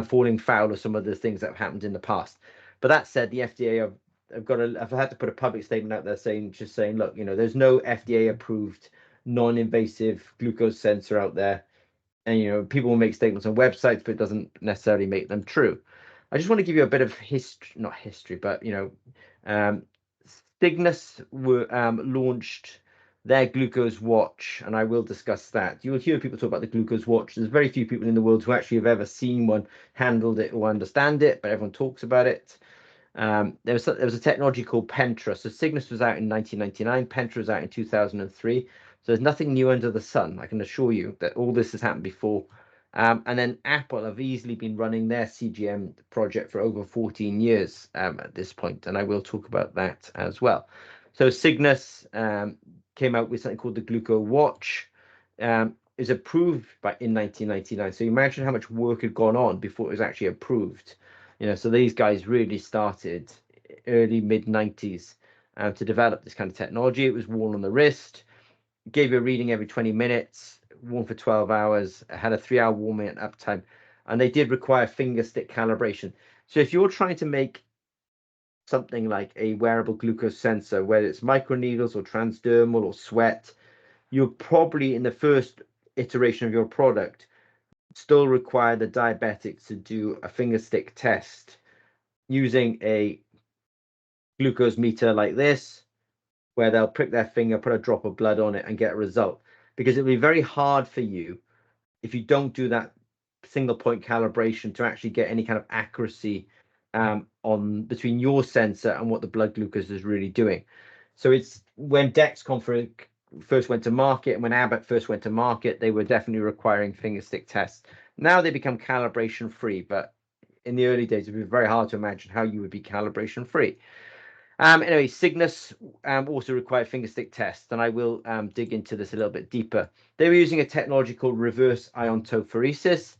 falling foul of some of the things that have happened in the past. But that said, the FDA have had to put a public statement out there saying, look, there's no FDA approved non-invasive glucose sensor out there. And people will make statements on websites, but it doesn't necessarily make them true. I just want to give you a bit of history, not history, but Cygnus launched their glucose watch, and I will discuss that. You'll hear people talk about the glucose watch. There's very few people in the world who actually have ever seen one, handled it, or understand it, but everyone talks about it. There was a technology called Pentra. So Cygnus was out in 1999. Pentra was out in 2003. So there's nothing new under the sun. I can assure you that all this has happened before. And then Apple have easily been running their CGM project for over 14 years at this point, and I will talk about that as well. So Cygnus came out with something called the Gluco Watch. Is approved in 1999. So imagine how much work had gone on before it was actually approved. So these guys really started early mid-90s to develop this kind of technology. It was worn on the wrist, gave you a reading every 20 minutes, worn for 12 hours, had a 3-hour warming and uptime, and they did require finger stick calibration. So if you're trying to make something like a wearable glucose sensor, whether it's microneedles or transdermal or sweat, you're probably in the first iteration of your product still require the diabetics to do a finger stick test using a glucose meter like this, where they'll prick their finger, put a drop of blood on it, and get a result. Because it'll be very hard for you if you don't do that single point calibration to actually get any kind of accuracy on between your sensor and what the blood glucose is really doing. So it's when Dexcom first went to market, and when Abbott first went to market, they were definitely requiring finger stick tests. Now they become calibration free, but in the early days, it would be very hard to imagine how you would be calibration free. Anyway, Cygnus also required finger stick tests, and I will dig into this a little bit deeper. They were using a technology called reverse iontophoresis.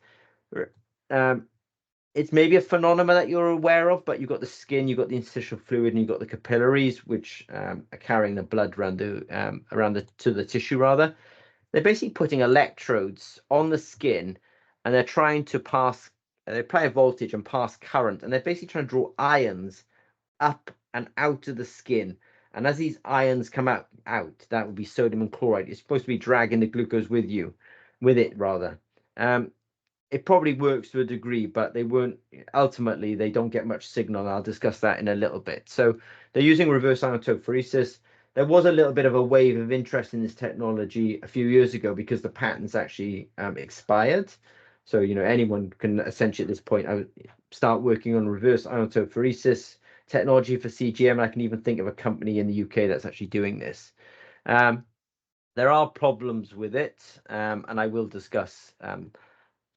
It's maybe a phenomenon that you're aware of, but you've got the skin, you've got the interstitial fluid, and you've got the capillaries, which are carrying the blood around to the tissue rather. They're basically putting electrodes on the skin, and they're trying to they apply a voltage and pass current, and they're basically trying to draw ions up and out of the skin. And as these ions come out, that would be sodium and chloride. It's supposed to be dragging the glucose with it rather. It probably works to a degree, but ultimately they don't get much signal. I'll discuss that in a little bit. So they're using reverse iontophoresis. There was a little bit of a wave of interest in this technology a few years ago because the patents actually expired. So anyone can essentially at this point start working on reverse iontophoresis technology for CGM. I can even think of a company in the UK that's actually doing this. There are problems with it, and I will discuss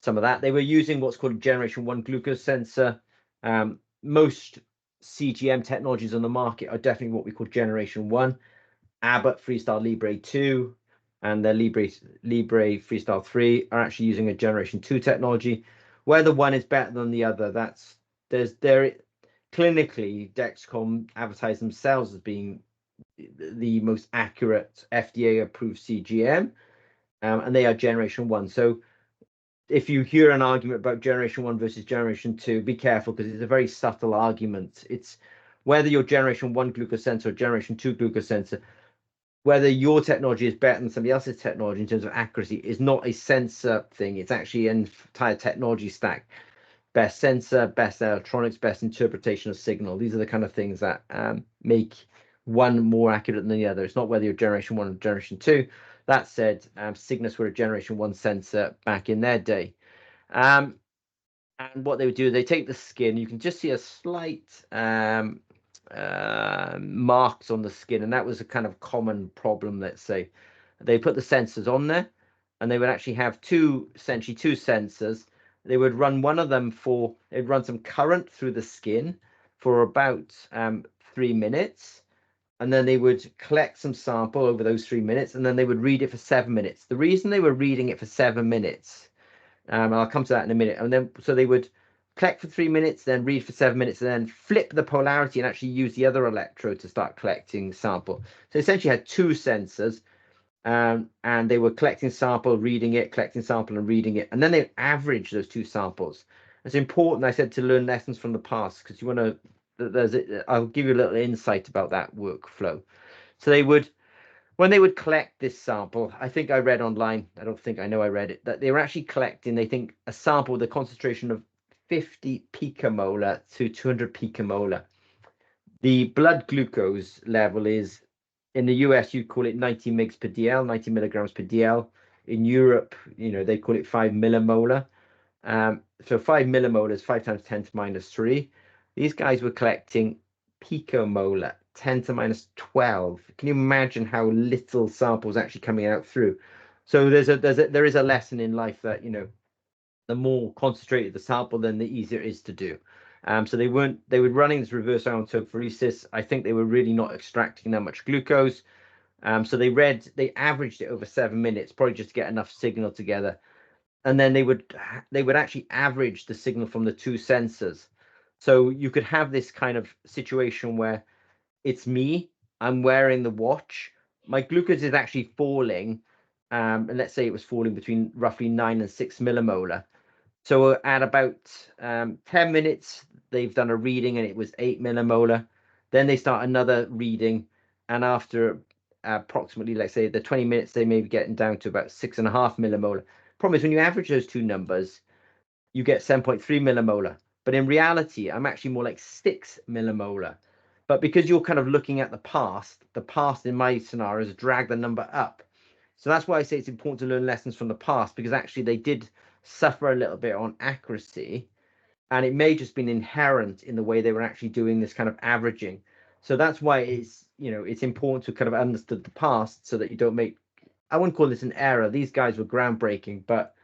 some of that. They were using what's called a generation 1 glucose sensor. Most CGM technologies on the market are definitely what we call generation 1. Abbott Freestyle Libre 2 and their Libre Freestyle 3 are actually using a generation 2 technology. Whether one is better than the other, clinically, Dexcom advertise themselves as being the most accurate FDA approved CGM, and they are generation 1. So if you hear an argument about generation 1 versus generation 2, be careful, because it's a very subtle argument. It's whether your generation 1 glucose sensor or generation 2 glucose sensor, whether your technology is better than somebody else's technology in terms of accuracy is not a sensor thing. It's actually an entire technology stack. Best sensor, best electronics, best interpretation of signal. These are the kind of things that make one more accurate than the other. It's not whether you're generation 1 or generation 2. That said, Cygnus were a generation 1 sensor back in their day. And what they would do, they take the skin. You can just see a slight marks on the skin, and that was a kind of common problem. Let's say they put the sensors on there, and they would actually have essentially two sensors. They would run one of them they'd run some current through the skin for about 3 minutes, and then they would collect some sample over those 3 minutes, and then they would read it for 7 minutes. The reason they were reading it for 7 minutes, and I'll come to that in a minute, and then so they would collect for 3 minutes, then read for 7 minutes, and then flip the polarity and actually use the other electrode to start collecting sample. So essentially had two sensors, and they were collecting sample, reading it, collecting sample and reading it, and then they average those two samples. It's important, I said, to learn lessons from the past because you want to. I'll give you a little insight about that workflow. So when they would collect this sample, I think I read online, I don't think I know I read it, that they were actually collecting, they think, a sample with a concentration of 50 picomolar to 200 picomolar. The blood glucose level is, in the US, you'd call it 90 mgs per dl, 90 milligrams per dl. In Europe, they call it 5 millimolar. So 5 millimolar is 5 times 10 to minus 3. These guys were collecting picomolar, 10 to minus 12. Can you imagine how little samples actually coming out through? So there is a lesson in life that, the more concentrated the sample, then the easier it is to do. So they were running this reverse ion tophoresis. I think they were really not extracting that much glucose. So they averaged it over 7 minutes, probably just to get enough signal together. And then they would actually average the signal from the two sensors. So you could have this kind of situation where it's me, I'm wearing the watch, my glucose is actually falling, and let's say it was falling between roughly 9 and 6 millimolar. So at about 10 minutes, they've done a reading and it was 8 millimolar. Then they start another reading, and after approximately, let's say, the 20 minutes, they may be getting down to about 6.5 millimolar. Problem is, when you average those two numbers, you get 7.3 millimolar. But in reality, I'm actually more like 6 millimolar. But because you're kind of looking at the past in my scenario has dragged the number up. So that's why I say it's important to learn lessons from the past, because actually they did suffer a little bit on accuracy, and it may just been inherent in the way they were actually doing this kind of averaging. So that's why it's important to kind of understand the past so that you don't make, I wouldn't call this an error. These guys were groundbreaking, but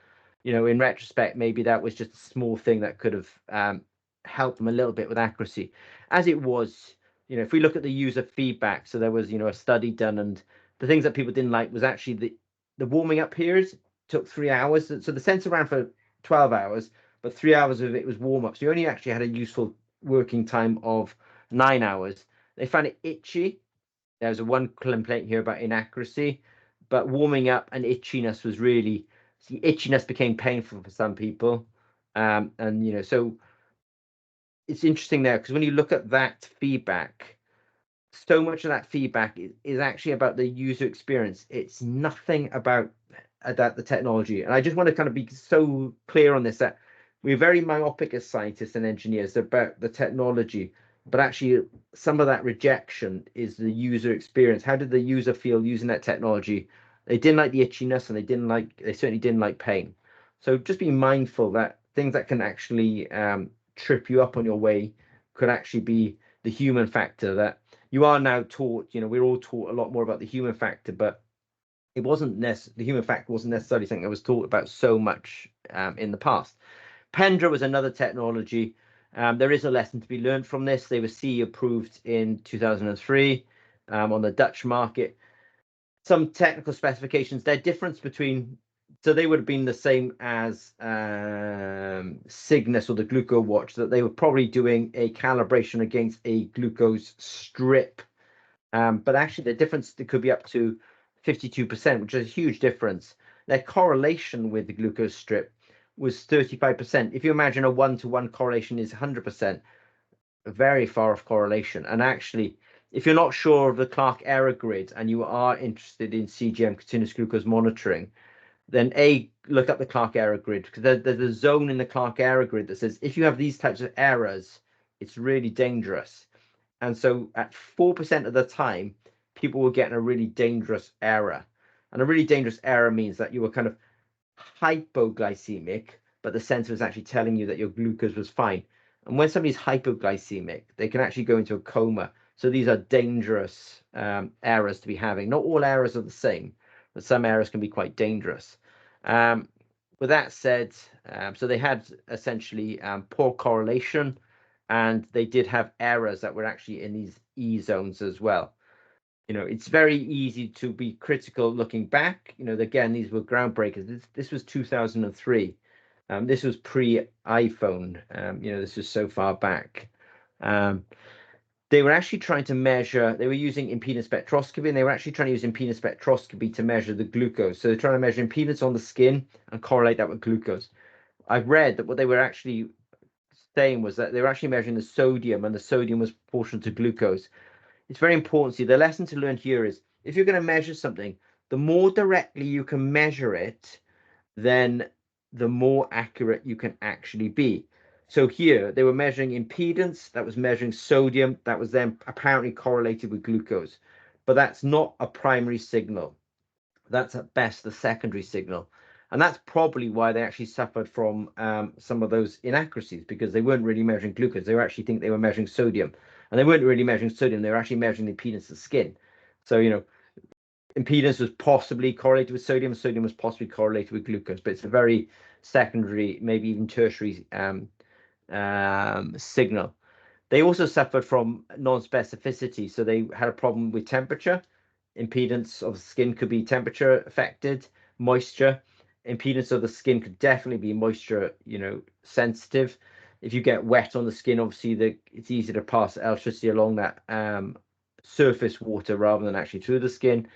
in retrospect, maybe that was just a small thing that could have helped them a little bit with accuracy. As it was, if we look at the user feedback, so there was, a study done, and the things that people didn't like was actually the warming up periods took 3 hours. So the sensor ran for 12 hours, but 3 hours of it was warm up. So you only actually had a useful working time of 9 hours. They found it itchy. There's one complaint here about inaccuracy, but warming up and itchiness was really, the itchiness became painful for some people. And so it's interesting there, because when you look at that feedback, so much of that feedback is actually about the user experience. It's nothing about the technology. And I just want to kind of be so clear on this, that we're very myopic as scientists and engineers about the technology, but actually some of that rejection is the user experience. How did the user feel using that technology? They didn't like the itchiness, and they certainly didn't like pain. So just be mindful that things that can actually trip you up on your way could actually be the human factor. That you are now taught, we're all taught a lot more about the human factor, but the human factor wasn't necessarily something that was taught about so much in the past. Pendra was another technology. There is a lesson to be learned from this. They were CE approved in 2003 on the Dutch market. Some technical specifications, their difference between, so they would have been the same as Cygnus or the Gluco watch, that they were probably doing a calibration against a glucose strip. But actually the difference, it could be up to 52%, which is a huge difference. Their correlation with the glucose strip was 35%. If you imagine a 1-to-1 correlation is 100%, very far off correlation. And actually, if you're not sure of the Clark error grid and you are interested in CGM, continuous glucose monitoring, then look up the Clark error grid, because there's a zone in the Clark error grid that says if you have these types of errors, it's really dangerous. And so at 4% of the time, people were getting a really dangerous error. And a really dangerous error means that you were kind of hypoglycemic, but the sensor was actually telling you that your glucose was fine. And when somebody's hypoglycemic, they can actually go into a coma. So these are dangerous errors to be having. Not all errors are the same, but some errors can be quite dangerous. With that said, so they had essentially poor correlation, and they did have errors that were actually in these E zones as well. It's very easy to be critical looking back. Again, these were groundbreakers. This was 2003. This was pre-iPhone. This was so far back. They were actually trying to measure, they were using impedance spectroscopy, and they were actually trying to use impedance spectroscopy to measure the glucose. So they're trying to measure impedance on the skin and correlate that with glucose. I've read that what they were actually saying was that they were actually measuring the sodium, and the sodium was proportional to glucose. It's very important. See, the lesson to learn here is if you're going to measure something, the more directly you can measure it, then the more accurate you can actually be. So here they were measuring impedance, that was measuring sodium, that was then apparently correlated with glucose. But that's not a primary signal. That's at best the secondary signal. And that's probably why they actually suffered from some of those inaccuracies, because they weren't really measuring glucose. They were actually think they were measuring sodium. And they weren't really measuring sodium, they were actually measuring the impedance of skin. So, impedance was possibly correlated with sodium, sodium was possibly correlated with glucose, but it's a very secondary, maybe even tertiary signal. They also suffered from non-specificity, so they had a problem with temperature. Impedance of the skin could be temperature affected, moisture. Impedance of the skin could definitely be moisture, sensitive. If you get wet on the skin, obviously it's easier to pass electricity along that surface water rather than actually through the skin.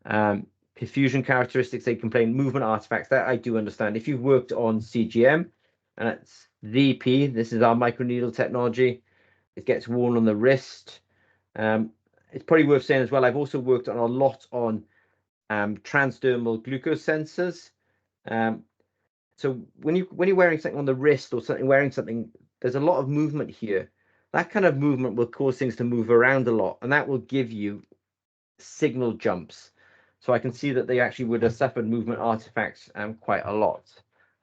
Perfusion characteristics, they complain. Movement artifacts, that I do understand. If you've worked on CGM, and it's ZP, this is our microneedle technology, it gets worn on the wrist. It's probably worth saying as well, I've also worked on a lot on transdermal glucose sensors. So when you're wearing something on the wrist or wearing something, there's a lot of movement here. That kind of movement will cause things to move around a lot, and that will give you signal jumps. So I can see that they actually would have suffered movement artifacts quite a lot.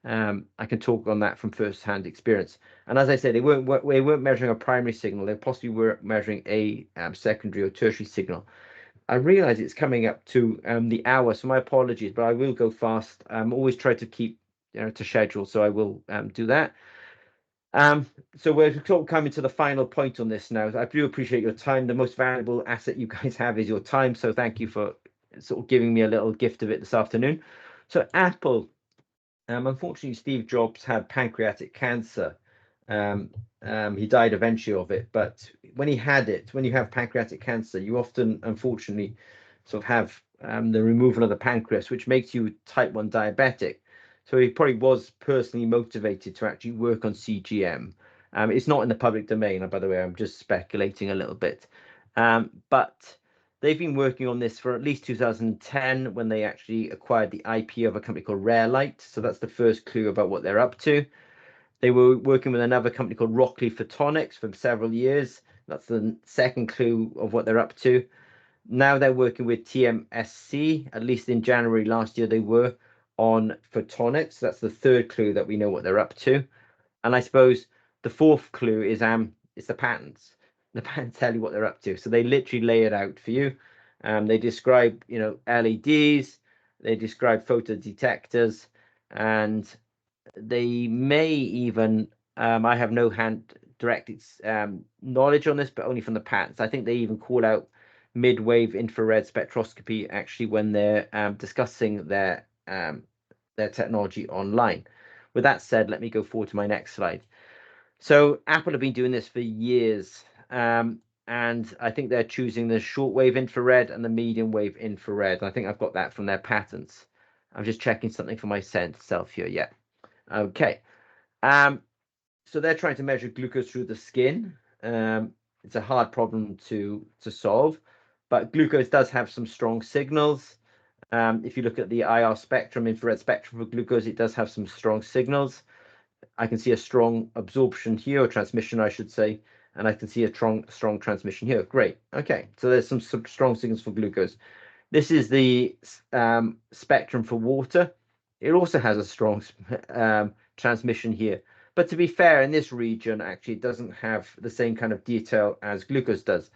I can talk on that from first-hand experience. And as I say, they weren't measuring a primary signal. They possibly were measuring a secondary or tertiary signal. I realize it's coming up to the hour, so my apologies, but I will go fast. Always try to keep to schedule, so I will do that. So we're sort of coming to the final point on this now. I do appreciate your time. The most valuable asset you guys have is your time. So thank you for sort of giving me a little gift of it this afternoon. So Apple, unfortunately, Steve Jobs had pancreatic cancer. He died eventually of it, but when he had it, when you have pancreatic cancer, you often, unfortunately, sort of have the removal of the pancreas, which makes you type 1 diabetic. So he probably was personally motivated to actually work on CGM. It's not in the public domain, by the way, I'm just speculating a little bit. But they've been working on this for at least 2010 when they actually acquired the IP of a company called Rare Light. So that's the first clue about what they're up to. They were working with another company called Rockley Photonics for several years. That's the second clue of what they're up to. Now they're working with TMSC, at least in January last year they were, on photonics. That's the third clue that we know what they're up to. And I suppose the fourth clue is it's the patents. The patents tell you what they're up to. So they literally lay it out for you. They describe, LEDs, they describe photodetectors, and they may even, I have no direct knowledge on this, but only from the patents. I think they even call out mid-wave infrared spectroscopy actually when they're discussing their technology online. With that said, let me go forward to my next slide. So Apple have been doing this for years, and I think they're choosing the shortwave infrared and the medium wave infrared. I think I've got that from their patents. I'm just checking something for myself here. Yeah. Okay. So they're trying to measure glucose through the skin. It's a hard problem to solve, but glucose does have some strong signals. If you look at the IR spectrum, infrared spectrum for glucose, it does have some strong signals. I can see a strong absorption here, or transmission, I should say, and I can see a strong transmission here. Great. Okay, so there's some strong signals for glucose. This is the spectrum for water. It also has a strong transmission here. But to be fair, in this region, actually, it doesn't have the same kind of detail as glucose does.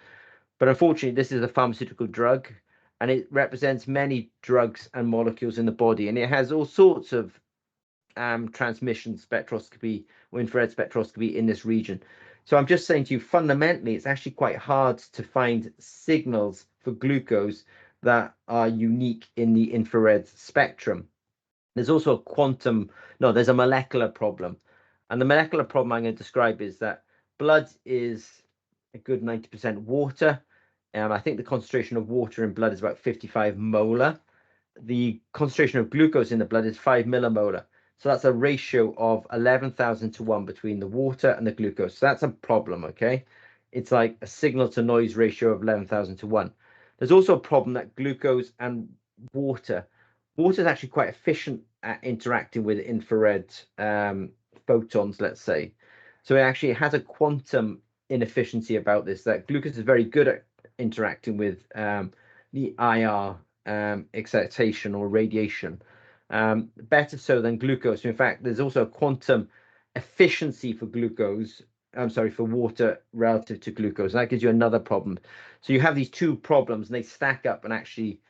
But unfortunately, this is a pharmaceutical drug, and it represents many drugs and molecules in the body. And it has all sorts of transmission spectroscopy or infrared spectroscopy in this region. So I'm just saying to you, fundamentally, it's actually quite hard to find signals for glucose that are unique in the infrared spectrum. There's also there's a molecular problem. And the molecular problem I'm going to describe is that blood is a good 90% water. I think the concentration of water in blood is about 55 molar. The concentration of glucose in the blood is 5 millimolar. So that's a ratio of 11,000 to 1 between the water and the glucose. So that's a problem, okay? It's like a signal to noise ratio of 11,000 to 1. There's also a problem that glucose and water is actually quite efficient at interacting with infrared photons, let's say. So it actually has a quantum inefficiency about this, that glucose is very good at interacting with the IR excitation or radiation, better so than glucose. In fact, there's also a quantum efficiency for glucose, I'm sorry, for water relative to glucose. And that gives you another problem. So you have these two problems and they stack up, and actually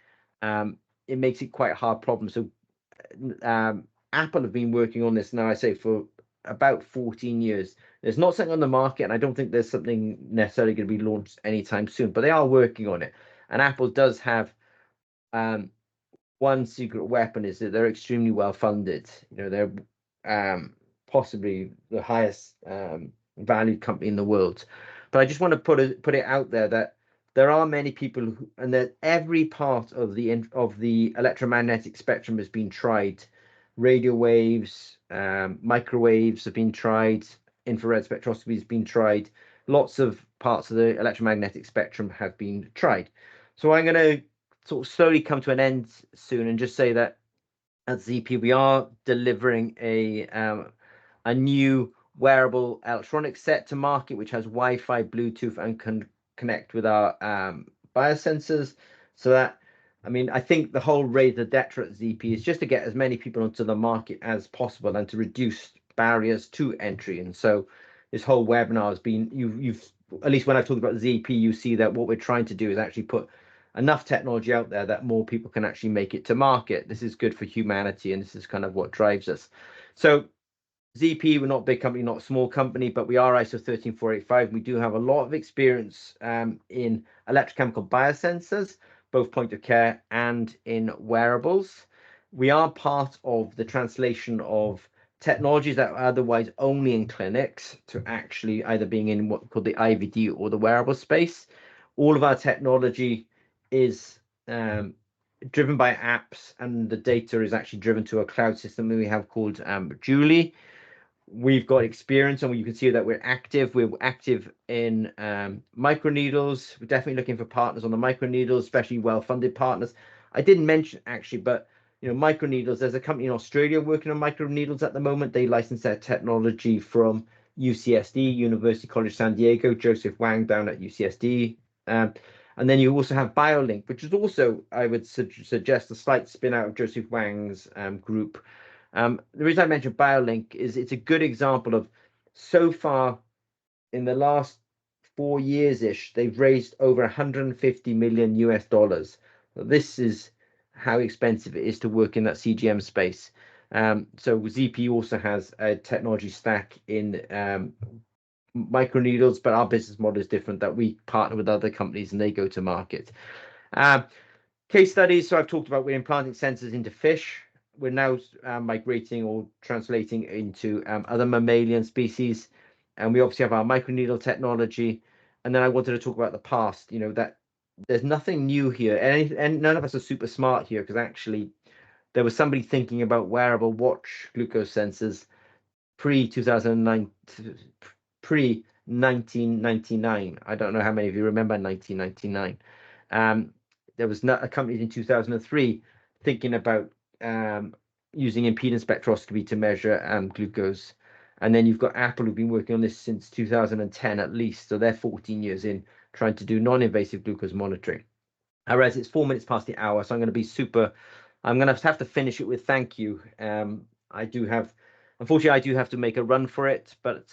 it makes it quite a hard problem. So Apple have been working on this now, I say, for about 14 years. There's not something on the market, and I don't think there's something necessarily going to be launched anytime soon, but they are working on it. And Apple does have one secret weapon, is that they're extremely well funded. You know, they're possibly the highest valued company in the world. But I just want to put it out there that there are many people who, and that every part of the electromagnetic spectrum has been tried. Radio waves, microwaves have been tried, infrared spectroscopy has been tried. Lots of parts of the electromagnetic spectrum have been tried. So I'm going to sort of slowly come to an end soon and just say that at ZP we are delivering a new wearable electronic set to market, which has Wi-Fi, Bluetooth, and can connect with our biosensors. So that, I mean, I think the whole raise the detra at ZP is just to get as many people onto the market as possible and to reduce barriers to entry. And so this whole webinar has been, you've at least when I've talked about ZP, you see that what we're trying to do is actually put enough technology out there that more people can actually make it to market. This is good for humanity, and this is kind of what drives us. So ZP, we're not a big company, not a small company, but we are ISO 13485. We do have a lot of experience in electrochemical biosensors, both point of care and in wearables. We are part of the translation of technologies that are otherwise only in clinics to actually either being in what we call the IVD or the wearable space. All of our technology is driven by apps, and the data is actually driven to a cloud system that we have called Julie. We've got experience, and you can see that we're active. We're active in microneedles. We're definitely looking for partners on the microneedles, especially well-funded partners. I didn't mention actually, but you know, microneedles. There's a company in Australia working on microneedles at the moment. They license their technology from UCSD, University College San Diego, Joseph Wang down at UCSD. And then you also have BioLink, which is also, I would suggest, a slight spin out of Joseph Wang's group. The reason I mentioned BioLink is it's a good example of, so far in the last 4 years-ish, they've raised over 150 million US dollars. This is how expensive it is to work in that CGM space. So ZP also has a technology stack in microneedles, but our business model is different, that we partner with other companies and they go to market. Case studies. So I've talked about we're implanting sensors into fish. We're now migrating or translating into other mammalian species. And we obviously have our microneedle technology. And then I wanted to talk about the past, you know, that there's nothing new here. And none of us are super smart here, because actually there was somebody thinking about wearable watch glucose sensors pre-2009, pre-1999. I don't know how many of you remember 1999. There was a company in 2003 thinking about using impedance spectroscopy to measure glucose. And then you've got Apple, who've been working on this since 2010 at least. So they're 14 years in trying to do non-invasive glucose monitoring. I realize it's 4 minutes past the hour, so I'm going to have to finish it with thank you. Unfortunately, I do have to make a run for it, but